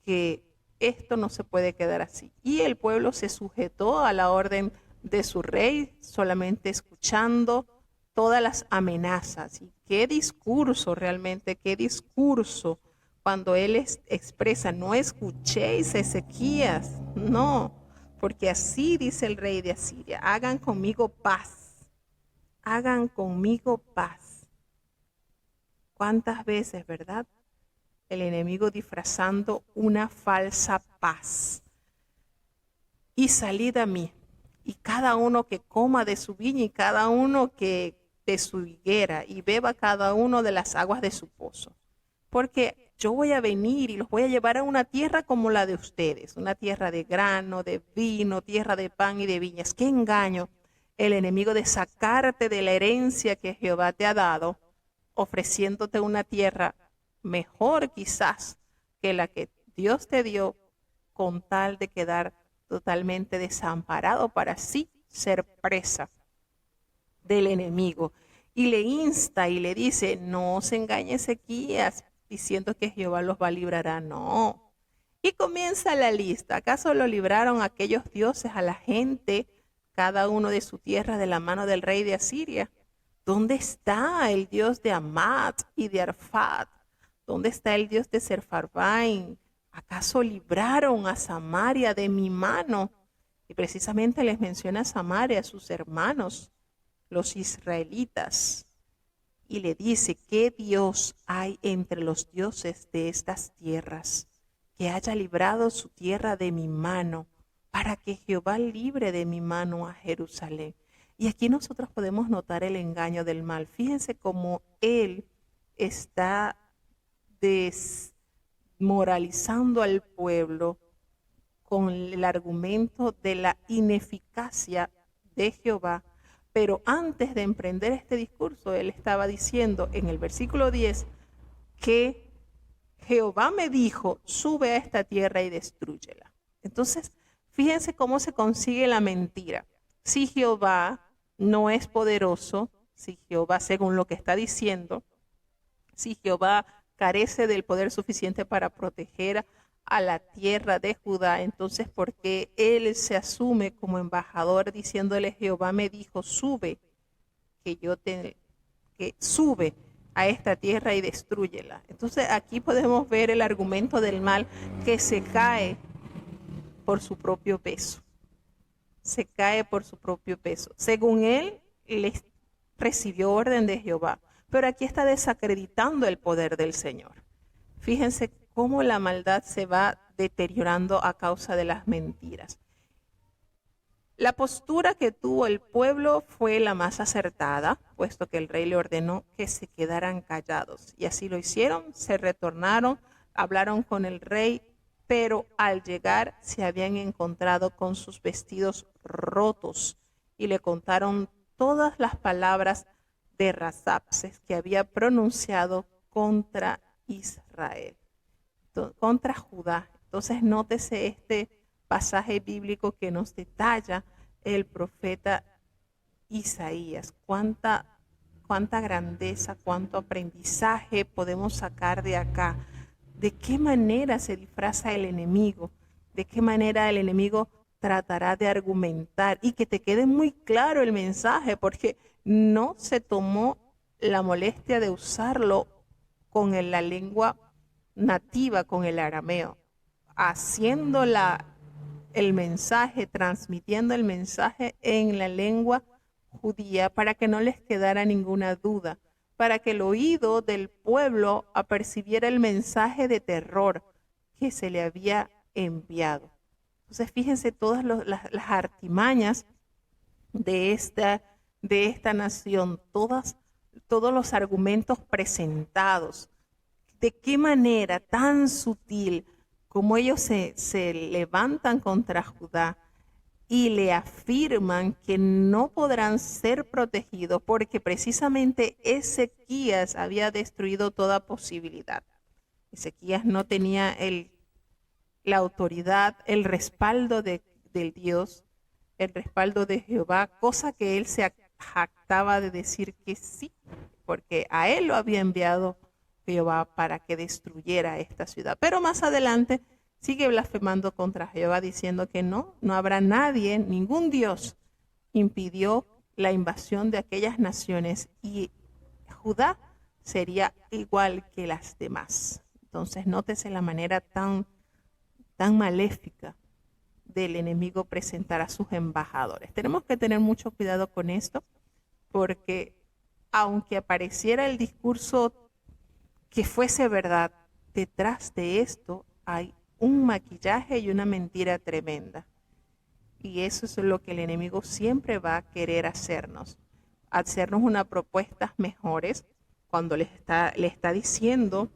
que esto no se puede quedar así. Y el pueblo se sujetó a la orden de su rey, solamente escuchando todas las amenazas. Y qué discurso realmente, qué discurso, cuando él expresa: no escuchéis, Ezequías, no, porque así dice el rey de Asiria: hagan conmigo paz, hagan conmigo paz. ¿Cuántas veces, verdad? El enemigo disfrazando una falsa paz. Y salid a mí, y cada uno que coma de su viña, y cada uno que de su higuera, y beba cada uno de las aguas de su pozo. Porque yo voy a venir y los voy a llevar a una tierra como la de ustedes, una tierra de grano, de vino, tierra de pan y de viñas. ¡Qué engaño! El enemigo de sacarte de la herencia que Jehová te ha dado, ofreciéndote una tierra mejor quizás que la que Dios te dio, con tal de quedar totalmente desamparado para así ser presa del enemigo. Y le insta y le dice: no se engañe Ezequías diciendo que Jehová los va a librar. No. Y comienza la lista. ¿Acaso lo libraron aquellos dioses a la gente, cada uno de su tierra, de la mano del rey de Asiria? ¿Dónde está el Dios de Amat y de Arfad? ¿Dónde está el Dios de Sepharvaim? ¿Acaso libraron a Samaria de mi mano? Y precisamente les menciona a Samaria, a sus hermanos, los israelitas. Y le dice: ¿qué Dios hay entre los dioses de estas tierras que haya librado su tierra de mi mano, para que Jehová libre de mi mano a Jerusalén? Y aquí nosotros podemos notar el engaño del mal. Fíjense cómo él está desmoralizando al pueblo con el argumento de la ineficacia de Jehová. Pero antes de emprender este discurso, él estaba diciendo en el versículo 10 que Jehová me dijo: sube a esta tierra y destrúyela. Entonces, fíjense cómo se consigue la mentira. Si Jehová no es poderoso, si Jehová, según lo que está diciendo, si Jehová carece del poder suficiente para proteger a la tierra de Judá, entonces ¿por qué él se asume como embajador diciéndole: Jehová me dijo, sube, que sube a esta tierra y destrúyela? Entonces aquí podemos ver el argumento del mal, que se cae por su propio peso. Se cae por su propio peso. Según él, recibió orden de Jehová, pero aquí está desacreditando el poder del Señor. Fíjense cómo la maldad se va deteriorando a causa de las mentiras. La postura que tuvo el pueblo fue la más acertada, puesto que el rey le ordenó que se quedaran callados. Y así lo hicieron, se retornaron, hablaron con el rey, pero al llegar se habían encontrado con sus vestidos rotos y le contaron todas las palabras de Rasapses que había pronunciado contra Israel, contra Judá. Entonces nótese este pasaje bíblico que nos detalla el profeta Isaías. Cuánta grandeza, cuánto aprendizaje podemos sacar de acá. De qué manera se disfraza el enemigo, de qué manera el enemigo tratará de argumentar, y que te quede muy claro el mensaje, porque no se tomó la molestia de usarlo con la lengua nativa, con el arameo, haciendo el mensaje, transmitiendo el mensaje en la lengua judía, para que no les quedara ninguna duda, para que el oído del pueblo apercibiera el mensaje de terror que se le había enviado. Entonces fíjense todas las artimañas de esta nación, todos los argumentos presentados. De qué manera tan sutil cómo ellos se levantan contra Judá y le afirman que no podrán ser protegidos porque precisamente Ezequías había destruido toda posibilidad. Ezequías no tenía la autoridad, el respaldo del Dios, el respaldo de Jehová, cosa que él se jactaba de decir que sí, porque a él lo había enviado Jehová para que destruyera esta ciudad. Pero más adelante sigue blasfemando contra Jehová diciendo que no habrá nadie, ningún Dios impidió la invasión de aquellas naciones y Judá sería igual que las demás. Entonces nótese la manera tan maléfica del enemigo presentar a sus embajadores. Tenemos que tener mucho cuidado con esto porque aunque apareciera el discurso que fuese verdad, detrás de esto hay un maquillaje y una mentira tremenda. Y eso es lo que el enemigo siempre va a querer hacernos unas propuestas mejores cuando le está diciendo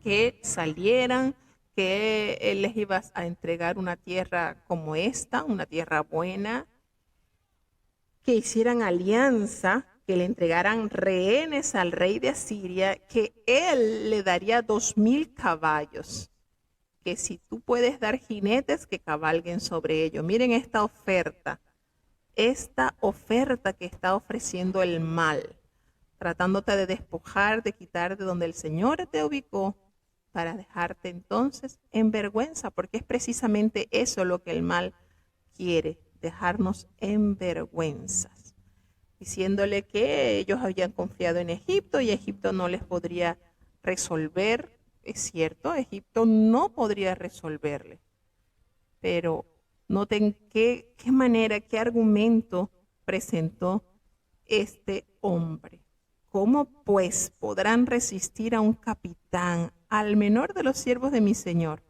que salieran, que él les iba a entregar una tierra como esta, una tierra buena, que hicieran alianza, que le entregaran rehenes al rey de Asiria, que él le daría 2,000 caballos, que si tú puedes dar jinetes que cabalguen sobre ellos. Miren esta oferta que está ofreciendo el mal, tratándote de despojar, de quitar de donde el Señor te ubicó, para dejarte entonces en vergüenza, porque es precisamente eso lo que el mal quiere, dejarnos en vergüenzas, diciéndole que ellos habían confiado en Egipto y Egipto no les podría resolver. Es cierto, Egipto no podría resolverle, pero noten qué manera, qué argumento presentó este hombre. ¿Cómo pues podrán resistir a un capitán, al menor de los siervos de mi Señor?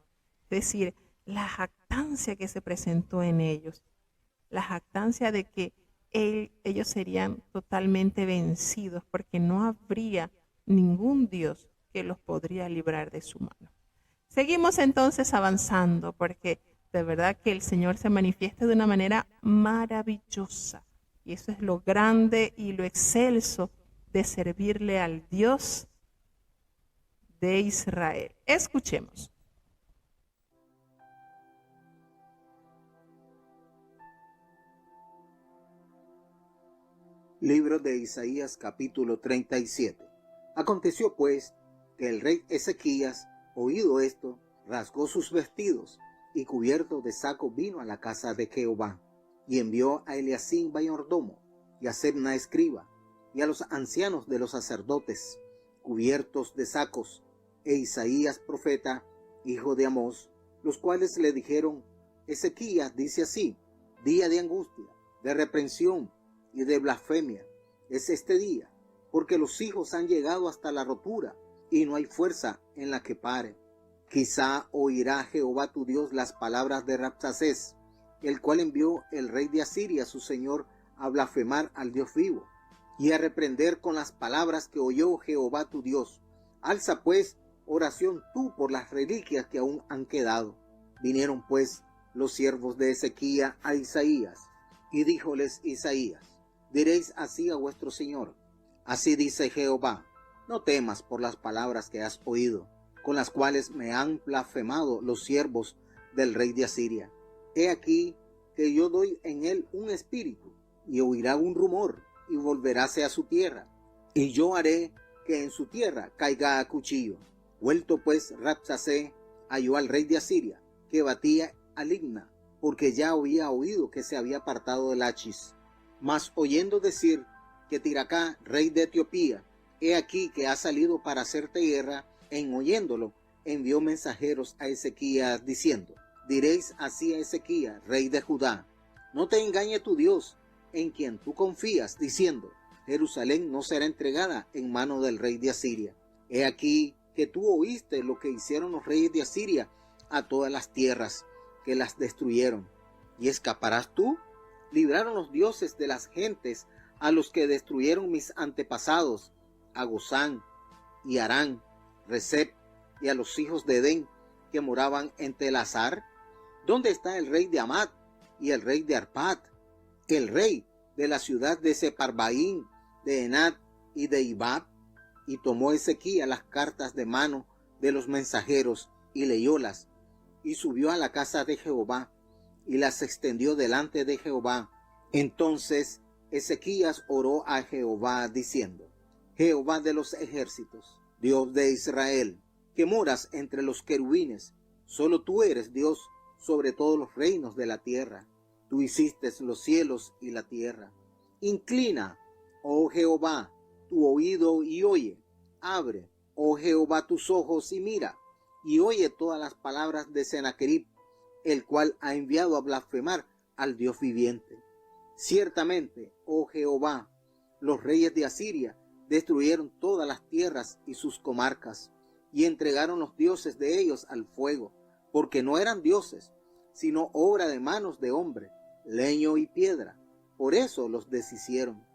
Es decir, la jactancia que se presentó en ellos, la jactancia de que ellos serían totalmente vencidos porque no habría ningún Dios que los podría librar de su mano. Seguimos entonces avanzando porque de verdad que el Señor se manifiesta de una manera maravillosa y eso es lo grande y lo excelso de servirle al Dios de Israel. Escuchemos. Libro de Isaías capítulo 37. Aconteció pues que el rey Ezequías, oído esto, rasgó sus vestidos y cubierto de saco vino a la casa de Jehová y envió a Eliacim mayordomo y a Sebna escriba y a los ancianos de los sacerdotes cubiertos de sacos e Isaías profeta, hijo de Amós, los cuales le dijeron: Ezequías dice así: día de angustia, de reprensión y de blasfemia es este día, porque los hijos han llegado hasta la rotura y no hay fuerza en la que pare. Quizá oirá Jehová tu Dios las palabras de Rabsacés, el cual envió el rey de Asiria su señor a blasfemar al Dios vivo y a reprender con las palabras que oyó Jehová tu Dios. Alza pues oración tú por las reliquias que aún han quedado. Vinieron pues los siervos de Ezequías a Isaías, y díjoles Isaías: diréis así a vuestro señor: así dice Jehová, no temas por las palabras que has oído, con las cuales me han blasfemado los siervos del rey de Asiria. He aquí que yo doy en él un espíritu, y oirá un rumor, y volveráse a su tierra, y yo haré que en su tierra caiga a cuchillo. Vuelto pues Rabsacé, halló al rey de Asiria, que batía a Libna, porque ya había oído que se había apartado de Lachis. Mas oyendo decir que Tiracá, rey de Etiopía, he aquí que ha salido para hacerte guerra, en oyéndolo, envió mensajeros a Ezequías, diciendo: diréis así a Ezequías, rey de Judá: no te engañe tu Dios, en quien tú confías, diciendo: Jerusalén no será entregada en mano del rey de Asiria. He aquí que tú oíste lo que hicieron los reyes de Asiria a todas las tierras, que las destruyeron. ¿Y escaparás tú? Libraron los dioses de las gentes a los que destruyeron mis antepasados, a Gozán y Harán, Resep y a los hijos de Edén, que moraban en Telasar? ¿Dónde está el rey de Amat y el rey de Arpad, el rey de la ciudad de Separbaín, de Enat y de Ibab? Y tomó Ezequías las cartas de mano de los mensajeros y leyólas, y subió a la casa de Jehová, y las extendió delante de Jehová. Entonces Ezequías oró a Jehová diciendo: Jehová de los ejércitos, Dios de Israel, que moras entre los querubines, solo tú eres Dios sobre todos los reinos de la tierra. Tú hiciste los cielos y la tierra. Inclina, oh Jehová, tu oído y oye. Abre, oh Jehová, tus ojos y mira, y oye todas las palabras de Sennacherib, el cual ha enviado a blasfemar al Dios viviente. Ciertamente, oh Jehová, los reyes de Asiria destruyeron todas las tierras y sus comarcas, y entregaron los dioses de ellos al fuego, porque no eran dioses, sino obra de manos de hombre, leño y piedra. Por eso los deshicieron.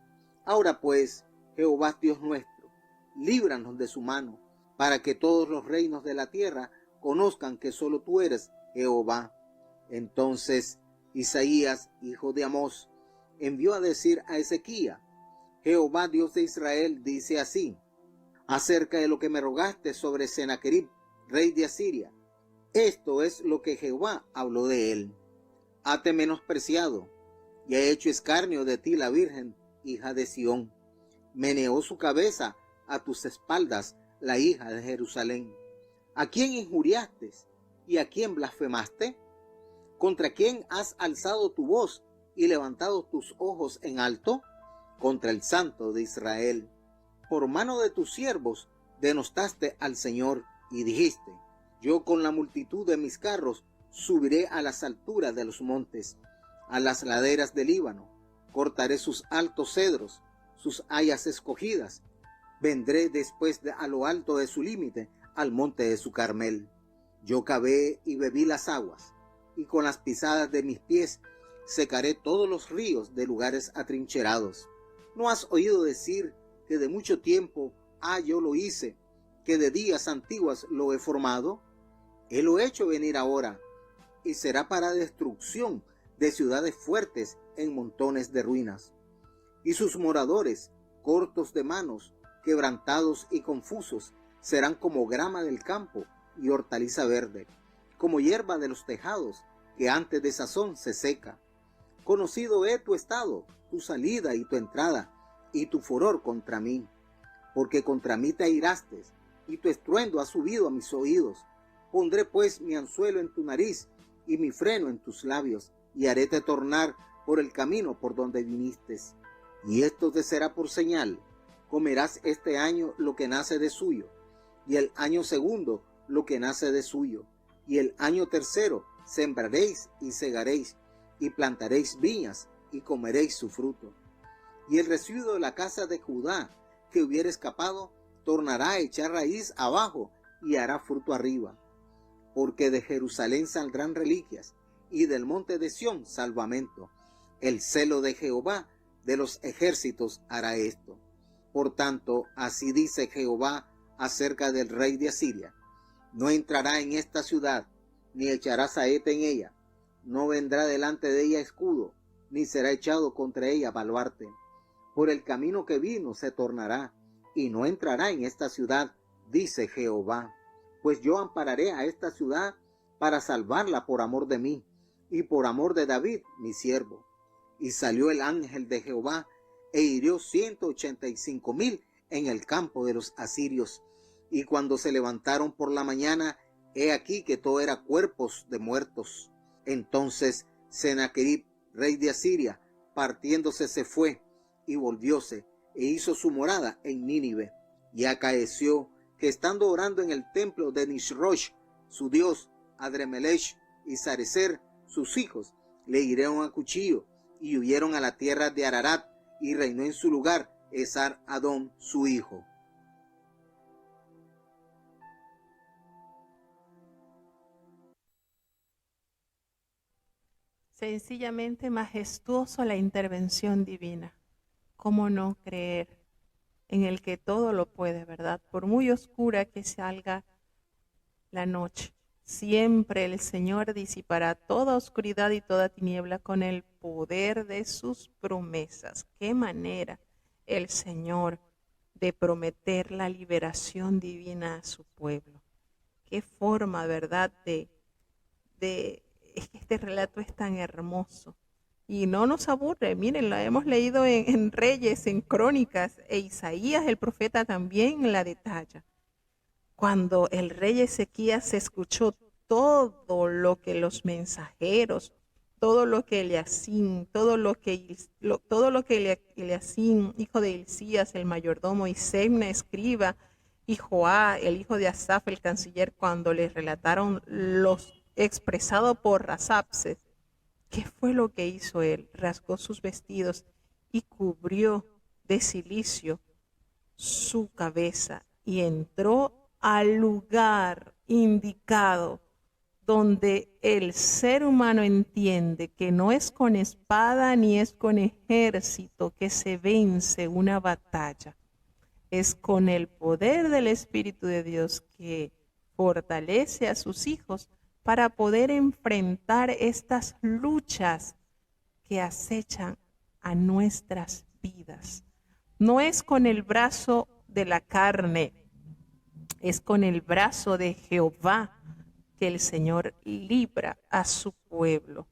Ahora pues, Jehová Dios nuestro, líbranos de su mano, para que todos los reinos de la tierra conozcan que solo tú eres Jehová. Entonces Isaías, hijo de Amós, envió a decir a Ezequías: Jehová Dios de Israel dice así, acerca de lo que me rogaste sobre Sennacherib, rey de Asiria. Esto es lo que Jehová habló de él. Hate menospreciado, y ha hecho escarnio de ti la Virgen, hija de Sión. Meneó su cabeza a tus espaldas la hija de Jerusalén. ¿A quién injuriaste y a quién blasfemaste? ¿Contra quién has alzado tu voz y levantado tus ojos en alto? Contra el Santo de Israel. Por mano de tus siervos denostaste al Señor y dijiste: yo con la multitud de mis carros subiré a las alturas de los montes, a las laderas del Líbano, cortaré sus altos cedros, sus hayas escogidas. Vendré después a lo alto de su límite, al monte de su Carmel. Yo cavé y bebí las aguas, y con las pisadas de mis pies secaré todos los ríos de lugares atrincherados. ¿No has oído decir que de mucho tiempo yo lo hice, que de días antiguas lo he formado? Él lo he hecho venir ahora, y será para destrucción de ciudades fuertes en montones de ruinas. Y sus moradores, cortos de manos, quebrantados y confusos, serán como grama del campo y hortaliza verde, como hierba de los tejados, que antes de sazón se seca. Conocido he tu estado, tu salida y tu entrada, y tu furor contra mí, porque contra mí te airaste, y tu estruendo ha subido a mis oídos. Pondré pues mi anzuelo en tu nariz, y mi freno en tus labios, y haréte tornar por el camino por donde viniste. Y esto te será por señal: comerás este año lo que nace de suyo, y el año segundo lo que nace de suyo, y el año tercero sembraréis y segaréis, y plantaréis viñas, y comeréis su fruto. Y el residuo de la casa de Judá, que hubiera escapado, tornará a echar raíz abajo, y hará fruto arriba. Porque de Jerusalén saldrán reliquias, y del monte de Sión salvamento. El celo de Jehová de los ejércitos hará esto. Por tanto, así dice Jehová acerca del rey de Asiria: no entrará en esta ciudad, ni echará saeta en ella, no vendrá delante de ella escudo, ni será echado contra ella baluarte. Por el camino que vino se tornará, y no entrará en esta ciudad, dice Jehová. Pues yo ampararé a esta ciudad para salvarla por amor de mí, y por amor de David, mi siervo. Y salió el ángel de Jehová, e hirió 185,000 en el campo de los asirios. Y cuando se levantaron por la mañana, he aquí que todo era cuerpos de muertos. Entonces Sennacherib, rey de Asiria, partiéndose se fue, y volvióse, e hizo su morada en Nínive. Y acaeció que estando orando en el templo de Nisroch, su dios, Adremelech y Sarecer, sus hijos, le hirieron a cuchillo, y huyeron a la tierra de Ararat, y reinó en su lugar Esar-Adón, su hijo. Sencillamente majestuoso la intervención divina. ¿Cómo no creer en el que todo lo puede, verdad? Por muy oscura que salga la noche, Siempre el Señor disipará toda oscuridad y toda tiniebla con el poder de sus promesas. Qué manera el Señor de prometer la liberación divina a su pueblo. Qué forma, ¿verdad? Es que este relato es tan hermoso y no nos aburre. Miren, la hemos leído en Reyes, en Crónicas, e Isaías, el profeta, también la detalla. Cuando el rey Ezequías escuchó todo lo que los mensajeros, todo lo que Eliacín, todo lo que Eliacín, hijo de Hilcías, el mayordomo, y Semna, escriba, y Joá, el hijo de Asaf, el canciller, cuando les relataron los expresado por Rasapses, ¿qué fue lo que hizo él? Rasgó sus vestidos y cubrió de cilicio su cabeza y entró al lugar indicado donde el ser humano entiende que no es con espada ni es con ejército que se vence una batalla, es con el poder del Espíritu de Dios que fortalece a sus hijos para poder enfrentar estas luchas que acechan a nuestras vidas. No es con el brazo de la carne, es con el brazo de Jehová que el Señor libra a su pueblo.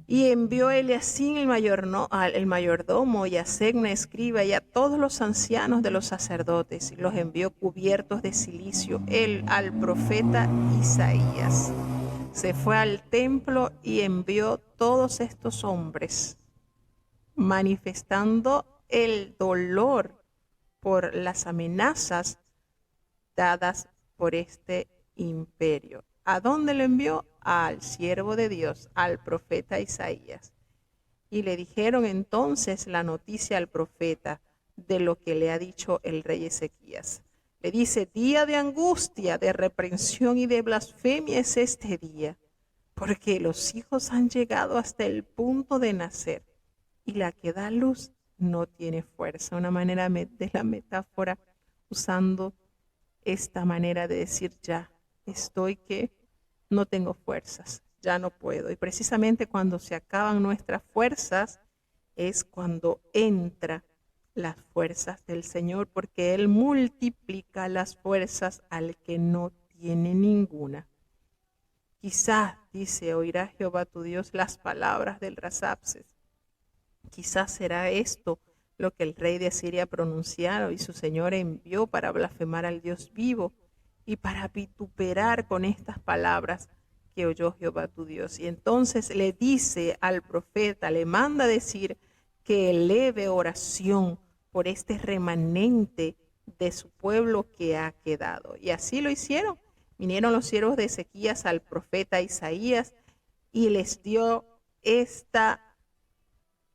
Y envió Eliacín el mayordomo y a Segna escriba y a todos los ancianos de los sacerdotes, y los envió cubiertos de cilicio al profeta Isaías. Se fue al templo y envió todos estos hombres, manifestando el dolor por las amenazas dadas por este imperio. ¿A dónde lo envió? Al siervo de Dios, al profeta Isaías. Y le dijeron entonces la noticia al profeta de lo que le ha dicho el rey Ezequías. Le dice, día de angustia, de reprensión y de blasfemia es este día, porque los hijos han llegado hasta el punto de nacer y la que da luz no tiene fuerza. Una manera de la metáfora usando esta manera de decir ya estoy que no tengo fuerzas, ya no puedo. Y precisamente cuando se acaban nuestras fuerzas es cuando entra las fuerzas del Señor, porque Él multiplica las fuerzas al que no tiene ninguna. Quizás, dice, oirá Jehová tu Dios las palabras del Rasapses. Quizás será esto lo que el rey de Asiria pronunciaron y su señor envió para blasfemar al Dios vivo y para vituperar con estas palabras que oyó Jehová tu Dios. Y entonces le dice al profeta, le manda decir que eleve oración por este remanente de su pueblo que ha quedado. Y así lo hicieron. Vinieron los siervos de Ezequías al profeta Isaías y les dio esta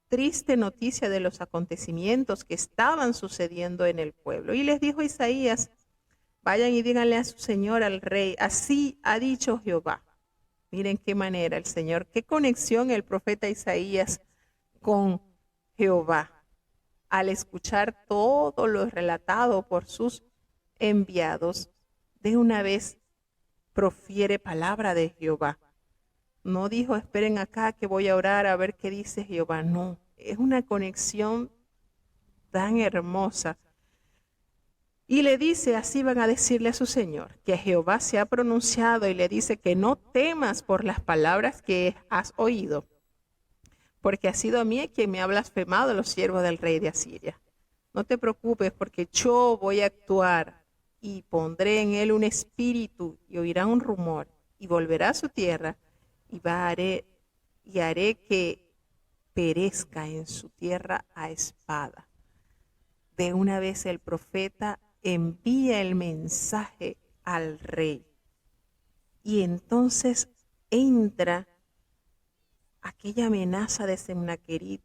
triste noticia de los acontecimientos que estaban sucediendo en el pueblo. Y les dijo Isaías, vayan y díganle a su señor, al rey, así ha dicho Jehová. Miren qué manera el Señor, qué conexión el profeta Isaías con Jehová. Al escuchar todo lo relatado por sus enviados, de una vez profiere palabra de Jehová. No dijo, esperen acá que voy a orar a ver qué dice Jehová. No, es una conexión tan hermosa. Y le dice, así van a decirle a su Señor, que Jehová se ha pronunciado y le dice que no temas por las palabras que has oído, porque ha sido a mí quien me ha blasfemado los siervos del rey de Asiria. No te preocupes porque yo voy a actuar y pondré en él un espíritu y oirá un rumor y volverá a su tierra y haré que perezca en su tierra a espada. De una vez el profeta envía el mensaje al rey y entonces entra aquella amenaza de Sennaquerib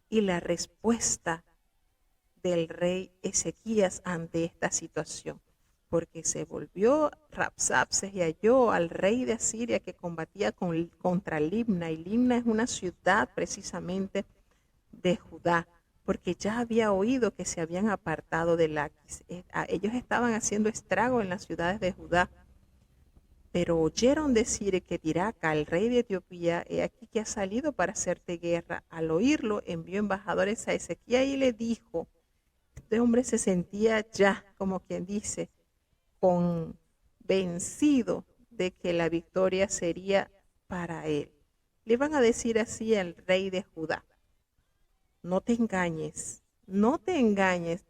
y la respuesta del rey Ezequías ante esta situación, porque se volvió Rabsapses y halló al rey de Asiria que combatía contra Libna, y Libna es una ciudad precisamente de Judá, porque ya había oído que se habían apartado de Laquis. Ellos estaban haciendo estrago en las ciudades de Judá. Pero oyeron decir que Tiraca, el rey de Etiopía, he aquí que ha salido para hacerte guerra. Al oírlo, envió embajadores a Ezequías y le dijo, este hombre se sentía ya, como quien dice, convencido de que la victoria sería para él. Le iban a decir así al rey de Judá, no te engañes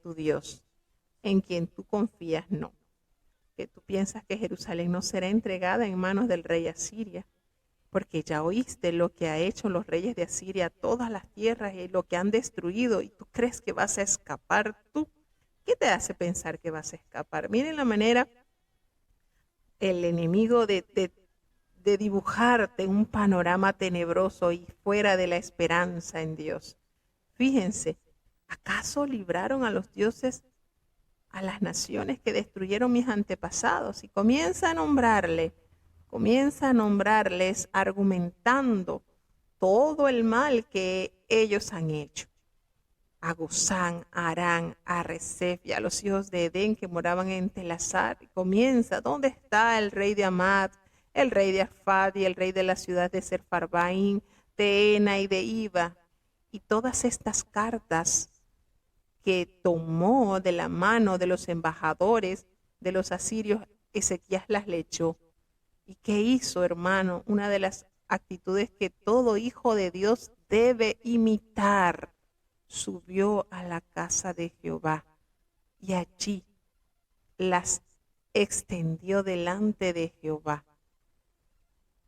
tu Dios, en quien tú confías no. Que tú piensas que Jerusalén no será entregada en manos del rey Asiria, porque ya oíste lo que ha hecho los reyes de Asiria a todas las tierras y lo que han destruido, y tú crees que vas a escapar tú. ¿Qué te hace pensar que vas a escapar? Miren la manera el enemigo de dibujarte un panorama tenebroso y fuera de la esperanza en Dios. Fíjense, ¿acaso libraron a los dioses a las naciones que destruyeron mis antepasados? Y comienza a nombrarles argumentando todo el mal que ellos han hecho. A Gozán, a Arán, a Resef y a los hijos de Edén que moraban en Telasar. Y comienza, ¿dónde está el rey de Amad, el rey de Arfad y el rey de la ciudad de Serfarbaín, de Ena y de Iva? Y todas estas cartas que tomó de la mano de los embajadores de los asirios, Ezequías las leyó. ¿Y qué hizo, hermano? Una de las actitudes que todo hijo de Dios debe imitar. Subió a la casa de Jehová y allí las extendió delante de Jehová.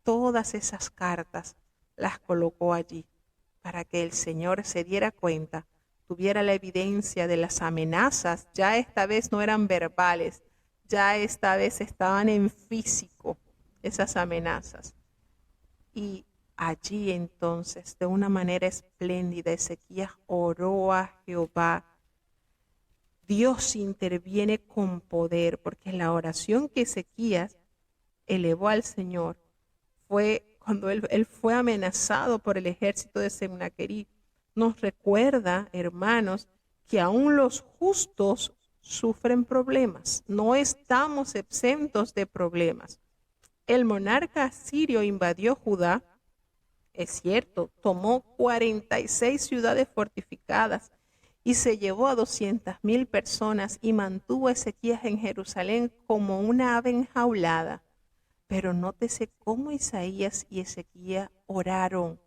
Todas esas cartas las colocó allí para que el Señor se diera cuenta, tuviera la evidencia de las amenazas. Ya esta vez no eran verbales, ya esta vez estaban en físico esas amenazas. Y allí entonces, de una manera espléndida, Ezequías oró a Jehová. Dios interviene con poder, porque la oración que Ezequías elevó al Señor fue cuando él fue amenazado por el ejército de Sennaquerib. Nos recuerda, hermanos, que aún los justos sufren problemas. No estamos exentos de problemas. El monarca asirio invadió Judá. Es cierto, tomó 46 ciudades fortificadas y se llevó a 200,000 personas y mantuvo a Ezequías en Jerusalén como una ave enjaulada. Pero nótese cómo Isaías y Ezequías oraron.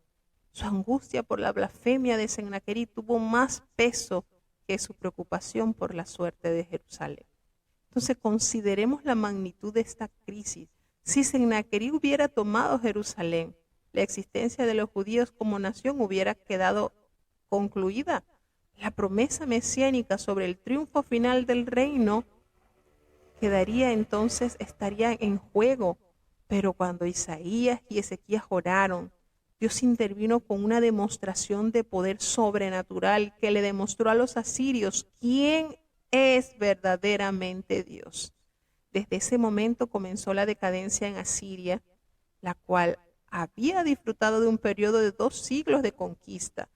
Su angustia por la blasfemia de Sennaquerib tuvo más peso que su preocupación por la suerte de Jerusalén. Entonces consideremos la magnitud de esta crisis. Si Sennaquerib hubiera tomado Jerusalén, la existencia de los judíos como nación hubiera quedado concluida. La promesa mesiánica sobre el triunfo final del reino estaría en juego. Pero cuando Isaías y Ezequías oraron, Dios intervino con una demostración de poder sobrenatural que le demostró a los asirios quién es verdaderamente Dios. Desde ese momento comenzó la decadencia en Asiria, la cual había disfrutado de un periodo de 2 siglos de conquista.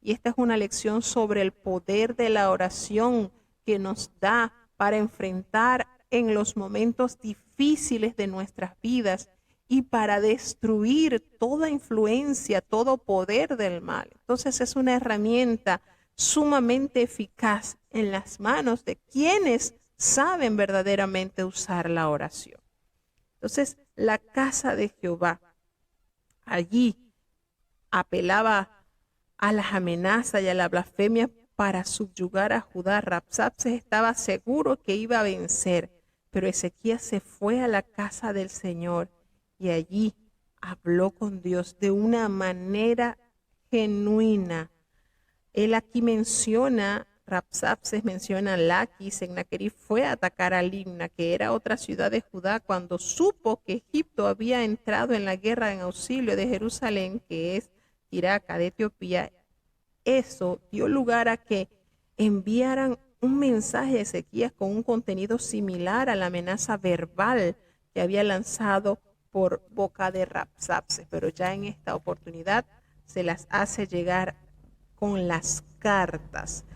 Y esta es una lección sobre el poder de la oración que nos da para enfrentar en los momentos difíciles de nuestras vidas y para destruir toda influencia, todo poder del mal. Entonces es una herramienta sumamente eficaz en las manos de quienes saben verdaderamente usar la oración. Entonces la casa de Jehová allí apelaba a las amenazas y a la blasfemia para subyugar a Judá. Rabsacés estaba seguro que iba a vencer, pero Ezequías se fue a la casa del Señor y allí habló con Dios de una manera genuina. Él aquí menciona, Rabsacés menciona Laquis. Sennaquerib fue a atacar a Libna, que era otra ciudad de Judá, cuando supo que Egipto había entrado en la guerra en auxilio de Jerusalén, que es Tiraca de Etiopía. Eso dio lugar a que enviaran un mensaje a Ezequías con un contenido similar a la amenaza verbal que había lanzado por boca de Rabsacés, pero ya en esta oportunidad se las hace llegar con las cartas.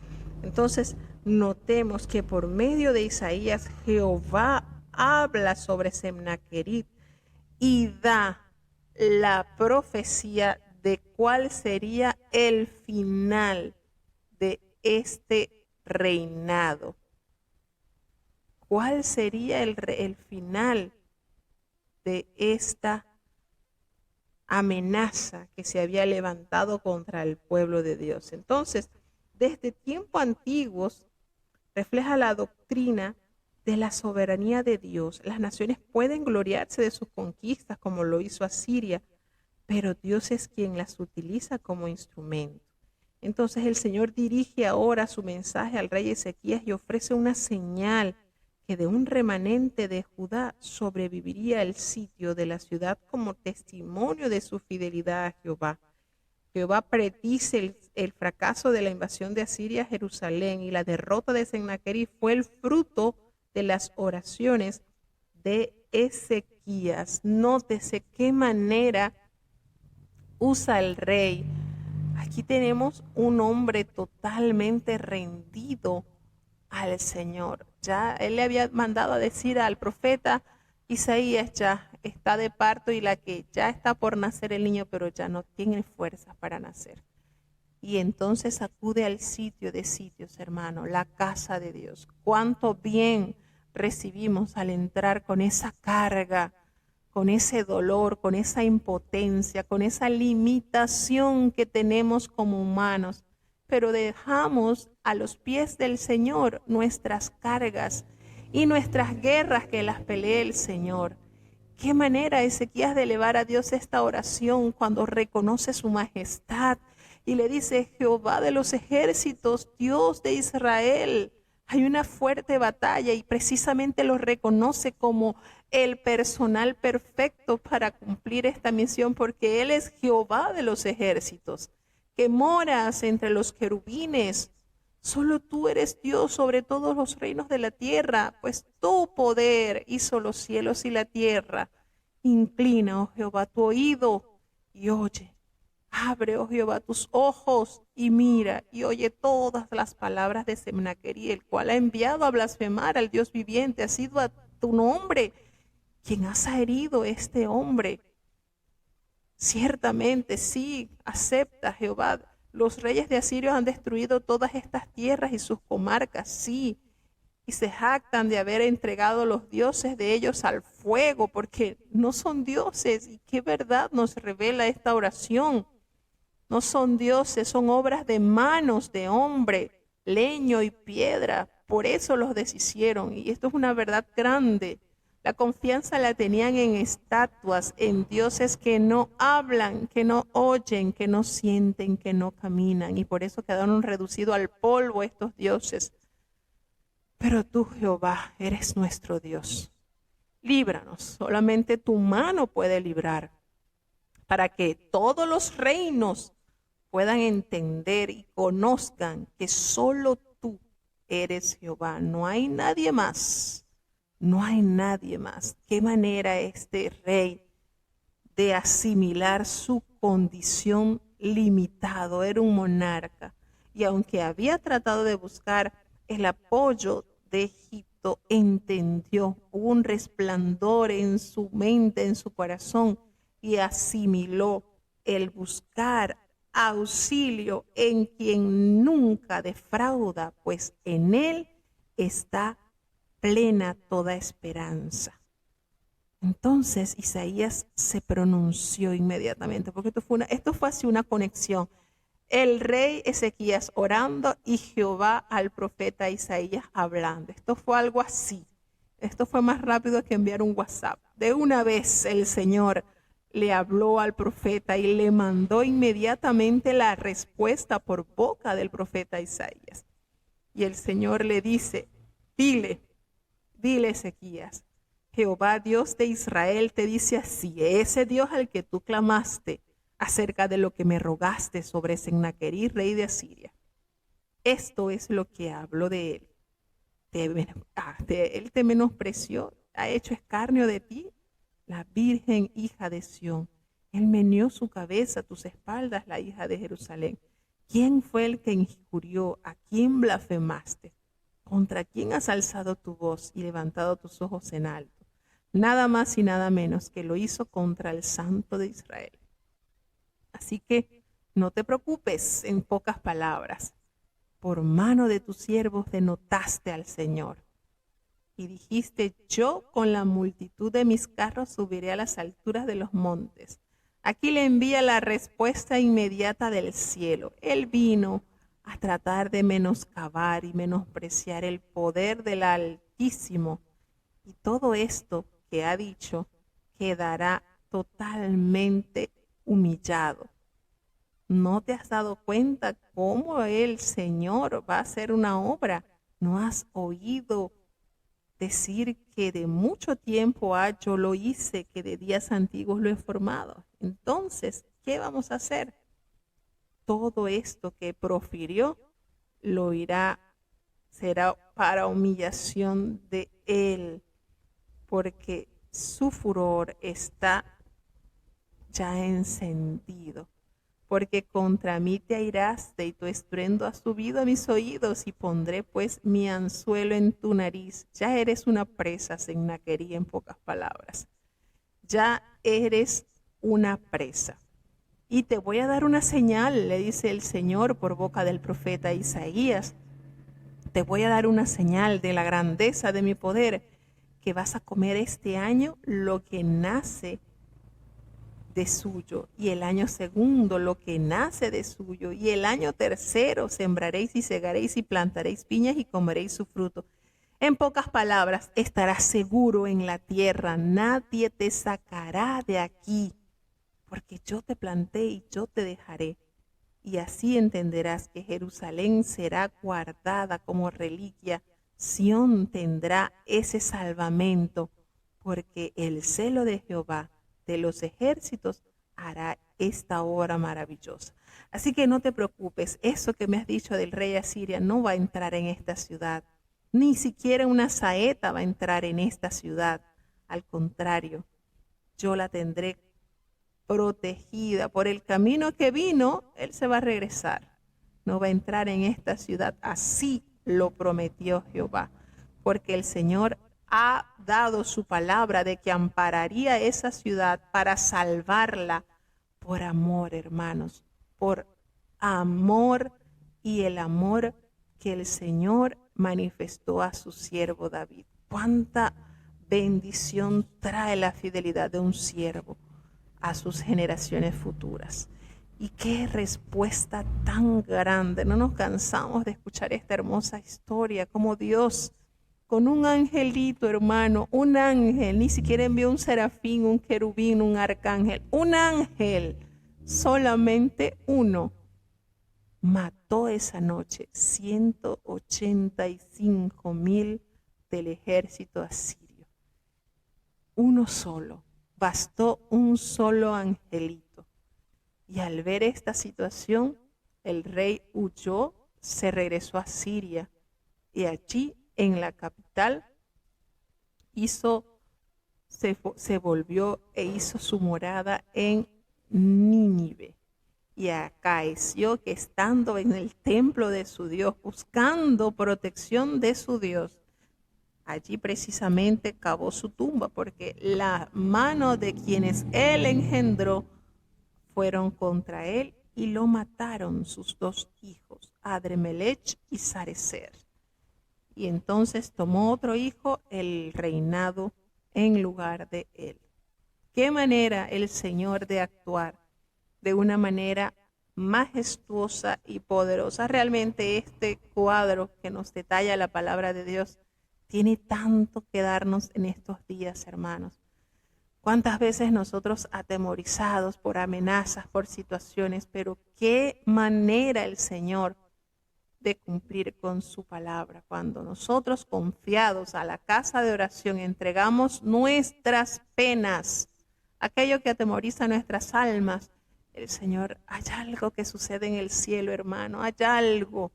Entonces notemos que por medio de Isaías Jehová habla sobre Sennaquerib y da la profecía de cuál sería el final de este reinado. ¿Cuál sería el final de esta amenaza que se había levantado contra el pueblo de Dios? Entonces, desde tiempos antiguos refleja la doctrina de la soberanía de Dios. Las naciones pueden gloriarse de sus conquistas como lo hizo Asiria, pero Dios es quien las utiliza como instrumento. Entonces el Señor dirige ahora su mensaje al rey Ezequías y ofrece una señal que de un remanente de Judá sobreviviría el sitio de la ciudad como testimonio de su fidelidad a Jehová. Jehová predice el fracaso de la invasión de Asiria a Jerusalén, y la derrota de Sennacherib fue el fruto de las oraciones de Ezequías. Nótese qué manera usa el rey. Aquí tenemos un hombre totalmente rendido al Señor. Ya él le había mandado a decir al profeta Isaías: ya está de parto y la que ya está por nacer el niño, pero ya no tiene fuerzas para nacer. Y entonces acude al sitio de sitios, hermano, la casa de Dios. Cuánto bien recibimos al entrar con esa carga, con ese dolor, con esa impotencia, con esa limitación que tenemos como humanos, pero dejamos a los pies del Señor nuestras cargas y nuestras guerras, que las pelee el Señor. Qué manera Ezequías de elevar a Dios esta oración cuando reconoce su majestad y le dice: Jehová de los ejércitos, Dios de Israel. Hay una fuerte batalla y precisamente lo reconoce como el personal perfecto para cumplir esta misión, porque Él es Jehová de los ejércitos, que moras entre los querubines. Solo tú eres Dios sobre todos los reinos de la tierra, pues tu poder hizo los cielos y la tierra. Inclina, oh Jehová, tu oído y oye. Abre, oh Jehová, tus ojos y mira y oye todas las palabras de Sennacherib, el cual ha enviado a blasfemar al Dios viviente. Ha sido a tu nombre quien has herido este hombre. Ciertamente, sí, acepta, Jehová. Los reyes de Asirio han destruido todas estas tierras y sus comarcas, sí, y se jactan de haber entregado los dioses de ellos al fuego, porque no son dioses. Y qué verdad nos revela esta oración. No son dioses, son obras de manos de hombre, leño y piedra. Por eso los deshicieron. Y esto es una verdad grande. La confianza la tenían en estatuas, en dioses que no hablan, que no oyen, que no sienten, que no caminan. Y por eso quedaron reducidos al polvo estos dioses. Pero tú, Jehová, eres nuestro Dios. Líbranos. Solamente tu mano puede librar, para que todos los reinos puedan entender y conozcan que solo tú eres Jehová. No hay nadie más. No hay nadie más. Qué manera este rey de asimilar su condición limitado. Era un monarca. Y aunque había tratado de buscar el apoyo de Egipto, entendió, hubo un resplandor en su mente, en su corazón, y asimiló el buscar auxilio en quien nunca defrauda, pues en él está plena toda esperanza. Entonces Isaías se pronunció inmediatamente, porque esto fue así una conexión. El rey Ezequías orando y Jehová al profeta Isaías hablando. Esto fue algo así. Esto fue más rápido que enviar un WhatsApp. De una vez el Señor le habló al profeta y le mandó inmediatamente la respuesta por boca del profeta Isaías. Y el Señor le dice: dile Ezequías, Jehová Dios de Israel te dice así: ese Dios al que tú clamaste acerca de lo que me rogaste sobre Sennacherib, rey de Asiria. Esto es lo que hablo de él. Él te menospreció, ha hecho escarnio de ti, la virgen hija de Sión. Él meneó su cabeza a tus espaldas, la hija de Jerusalén. ¿Quién fue el que injurió? ¿A quién blasfemaste? ¿Contra quién has alzado tu voz y levantado tus ojos en alto? nada más y nada menos que lo hizo contra el Santo de Israel. Así que no te preocupes, en pocas palabras. Por mano de tus siervos denotaste al Señor. Y dijiste, yo con la multitud de mis carros subiré a las alturas de los montes. Aquí le envía la respuesta inmediata del cielo. Él vino a tratar de menoscabar y menospreciar el poder del Altísimo. Y todo esto que ha dicho quedará totalmente humillado. ¿No te has dado cuenta cómo el Señor va a hacer una obra? ¿No has oído decir que de mucho tiempo yo lo hice, que de días antiguos lo he formado? Entonces, ¿qué vamos a hacer? Todo esto que profirió será para humillación de él, porque su furor está ya encendido. Porque contra mí te airaste y tu estruendo ha subido a mis oídos, y pondré pues mi anzuelo en tu nariz. Ya eres una presa, Sennaquerí, en pocas palabras. Ya eres una presa. Y te voy a dar una señal, le dice el Señor por boca del profeta Isaías. Te voy a dar una señal de la grandeza de mi poder, que vas a comer este año lo que nace de suyo, y el año segundo lo que nace de suyo, y el año tercero sembraréis y segaréis y plantaréis viñas y comeréis su fruto. En pocas palabras, estarás seguro en la tierra, nadie te sacará de aquí, porque yo te planté y yo te dejaré. Y así entenderás que Jerusalén será guardada como reliquia, Sión tendrá ese salvamento, porque el celo de Jehová de los ejércitos hará esta obra maravillosa. Así que no te preocupes, eso que me has dicho del rey Asiria no va a entrar en esta ciudad, ni siquiera una saeta va a entrar en esta ciudad. Al contrario, yo la tendré protegida. Por el camino que vino, él se va a regresar. No va a entrar en esta ciudad. Así lo prometió Jehová, porque el Señor ha dado su palabra de que ampararía esa ciudad para salvarla por amor, hermanos, por amor, y el amor que el Señor manifestó a su siervo David. Cuánta bendición trae la fidelidad de un siervo a sus generaciones futuras. Y qué respuesta tan grande. No nos cansamos de escuchar esta hermosa historia, como Dios con un angelito, hermano, un ángel, ni siquiera envió un serafín, un querubín, un arcángel, un ángel, solamente uno, mató esa noche 185,000 del ejército asirio. Uno solo, bastó un solo angelito. Y al ver esta situación, el rey huyó, se regresó a Siria, y allí en la capital se volvió e hizo su morada en Nínive. Y acaeció que estando en el templo de su Dios, buscando protección de su Dios, allí precisamente cavó su tumba, porque la mano de quienes él engendró fueron contra él y lo mataron sus dos hijos, Adremelech y Sarecer. Y entonces tomó otro hijo el reinado en lugar de él. Qué manera el Señor de actuar, de una manera majestuosa y poderosa. Realmente este cuadro que nos detalla la palabra de Dios tiene tanto que darnos en estos días, hermanos. Cuántas veces nosotros atemorizados por amenazas, por situaciones, pero qué manera el Señor de cumplir con su palabra. Cuando nosotros, confiados a la casa de oración, entregamos nuestras penas, aquello que atemoriza nuestras almas, el Señor, hay algo que sucede en el cielo, hermano, hay algo.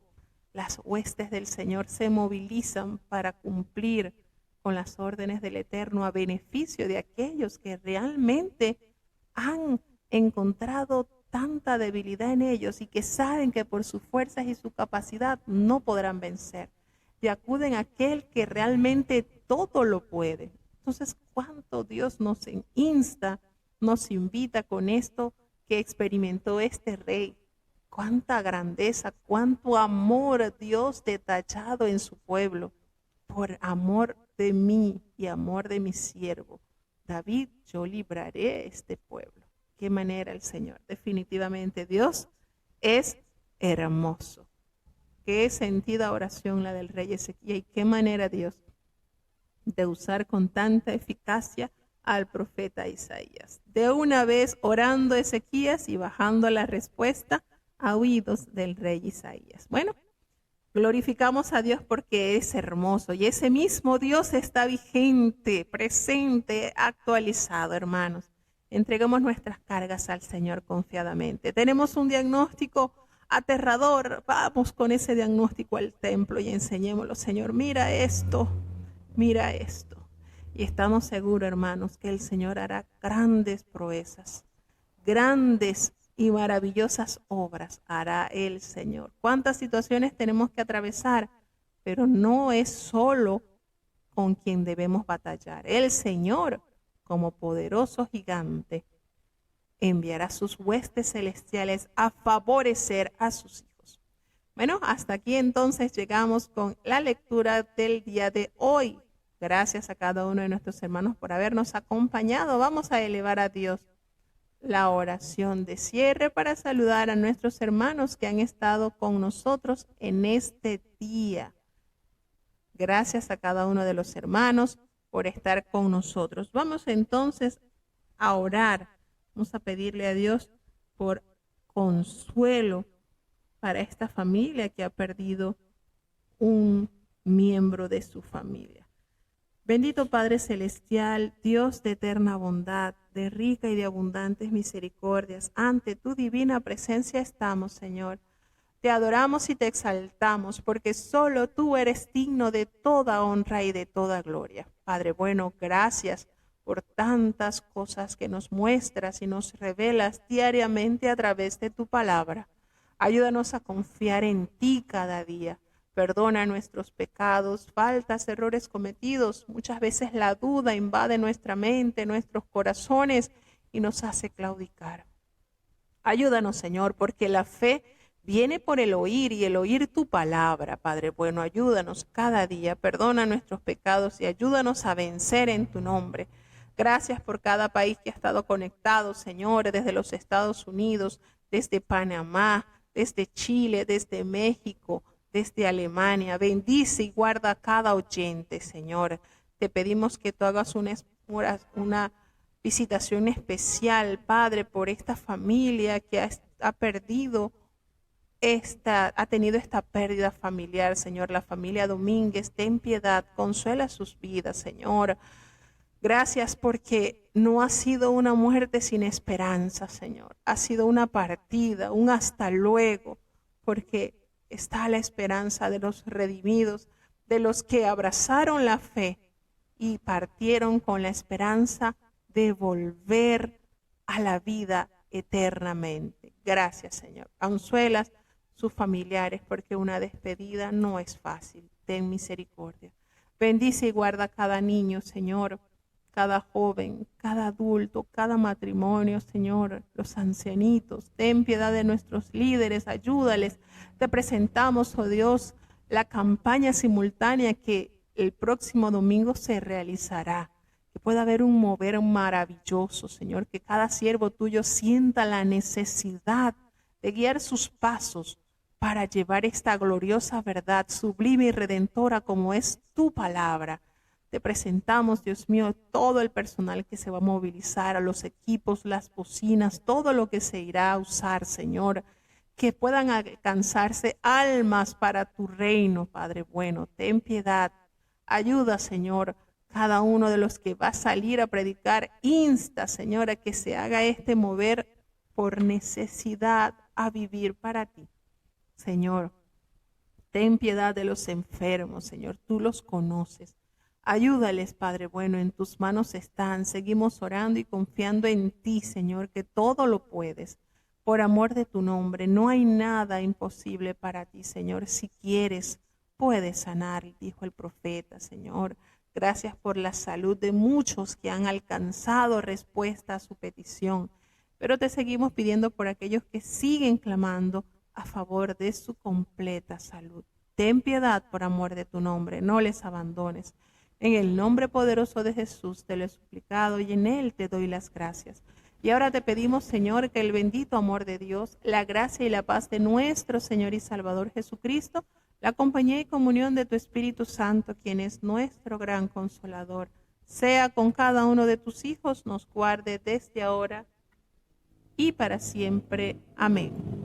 Las huestes del Señor se movilizan para cumplir con las órdenes del Eterno a beneficio de aquellos que realmente han encontrado tanta debilidad en ellos y que saben que por sus fuerzas y su capacidad no podrán vencer. Y acuden a aquel que realmente todo lo puede. Entonces, ¿cuánto Dios nos insta, nos invita con esto que experimentó este rey? Cuánta grandeza, cuánto amor Dios detallado en su pueblo. Por amor de mí y amor de mi siervo David, yo libraré este pueblo. Qué manera el Señor. Definitivamente Dios es hermoso. Qué sentida oración la del rey Ezequiel y qué manera Dios de usar con tanta eficacia al profeta Isaías. De una vez orando Ezequías y bajando la respuesta a oídos del rey Isaías. Bueno, glorificamos a Dios porque es hermoso y ese mismo Dios está vigente, presente, actualizado, hermanos. Entregamos nuestras cargas al Señor confiadamente. Tenemos un diagnóstico aterrador. Vamos con ese diagnóstico al templo y enseñémoslo. Señor, mira esto, mira esto. Y estamos seguros, hermanos, que el Señor hará grandes proezas, grandes y maravillosas obras hará el Señor. ¿Cuántas situaciones tenemos que atravesar? Pero no es solo con quien debemos batallar. El Señor, como poderoso gigante, enviará sus huestes celestiales a favorecer a sus hijos. Bueno, hasta aquí entonces llegamos con la lectura del día de hoy. Gracias a cada uno de nuestros hermanos por habernos acompañado. Vamos a elevar a Dios la oración de cierre para saludar a nuestros hermanos que han estado con nosotros en este día. Gracias a cada uno de los hermanos por estar con nosotros. Vamos entonces a orar. Vamos a pedirle a Dios por consuelo para esta familia que ha perdido un miembro de su familia. Bendito Padre Celestial, Dios de eterna bondad, de rica y de abundantes misericordias, ante tu divina presencia estamos, Señor. Te adoramos y te exaltamos, porque solo tú eres digno de toda honra y de toda gloria. Padre bueno, gracias por tantas cosas que nos muestras y nos revelas diariamente a través de tu palabra. Ayúdanos a confiar en ti cada día. Perdona nuestros pecados, faltas, errores cometidos. Muchas veces la duda invade nuestra mente, nuestros corazones y nos hace claudicar. Ayúdanos, Señor, porque la fe viene por el oír y el oír tu palabra. Padre bueno, ayúdanos cada día. Perdona nuestros pecados y ayúdanos a vencer en tu nombre. Gracias por cada país que ha estado conectado, Señor, desde los Estados Unidos, desde Panamá, desde Chile, desde México, desde Alemania. Bendice y guarda a cada oyente, Señor. Te pedimos que tú hagas una visitación especial, Padre, por esta familia que ha perdido, ha tenido esta pérdida familiar, Señor. La familia Domínguez, ten piedad, consuela sus vidas, Señor. Gracias porque no ha sido una muerte sin esperanza, Señor. Ha sido una partida, un hasta luego, porque está la esperanza de los redimidos, de los que abrazaron la fe y partieron con la esperanza de volver a la vida eternamente. Gracias, Señor. Consuelas sus familiares porque una despedida no es fácil. Ten misericordia. Bendice y guarda a cada niño, Señor, cada joven, cada adulto, cada matrimonio, Señor, los ancianitos. Ten piedad de nuestros líderes, ayúdales. Te presentamos, oh Dios, la campaña simultánea que el próximo domingo se realizará. Que pueda haber un mover maravilloso, Señor, que cada siervo tuyo sienta la necesidad de guiar sus pasos para llevar esta gloriosa verdad, sublime y redentora como es tu palabra. Te presentamos, Dios mío, todo el personal que se va a movilizar, a los equipos, las bocinas, todo lo que se irá a usar, Señor, que puedan alcanzarse almas para tu reino, Padre bueno. Ten piedad, ayuda, Señor, cada uno de los que va a salir a predicar, insta, Señor, a que se haga este mover por necesidad a vivir para ti. Señor, ten piedad de los enfermos, Señor, tú los conoces. Ayúdales, Padre bueno, en tus manos están. Seguimos orando y confiando en ti, Señor, que todo lo puedes. Por amor de tu nombre, no hay nada imposible para ti, Señor. Si quieres, puedes sanar, dijo el profeta, Señor. Gracias por la salud de muchos que han alcanzado respuesta a su petición. Pero te seguimos pidiendo por aquellos que siguen clamando a favor de su completa salud. Ten piedad por amor de tu nombre, no les abandones. En el nombre poderoso de Jesús te lo he suplicado y en él te doy las gracias. Y ahora te pedimos, Señor, que el bendito amor de Dios, la gracia y la paz de nuestro Señor y Salvador Jesucristo, la compañía y comunión de tu Espíritu Santo, quien es nuestro gran consolador, sea con cada uno de tus hijos, nos guarde desde ahora y para siempre. Amén.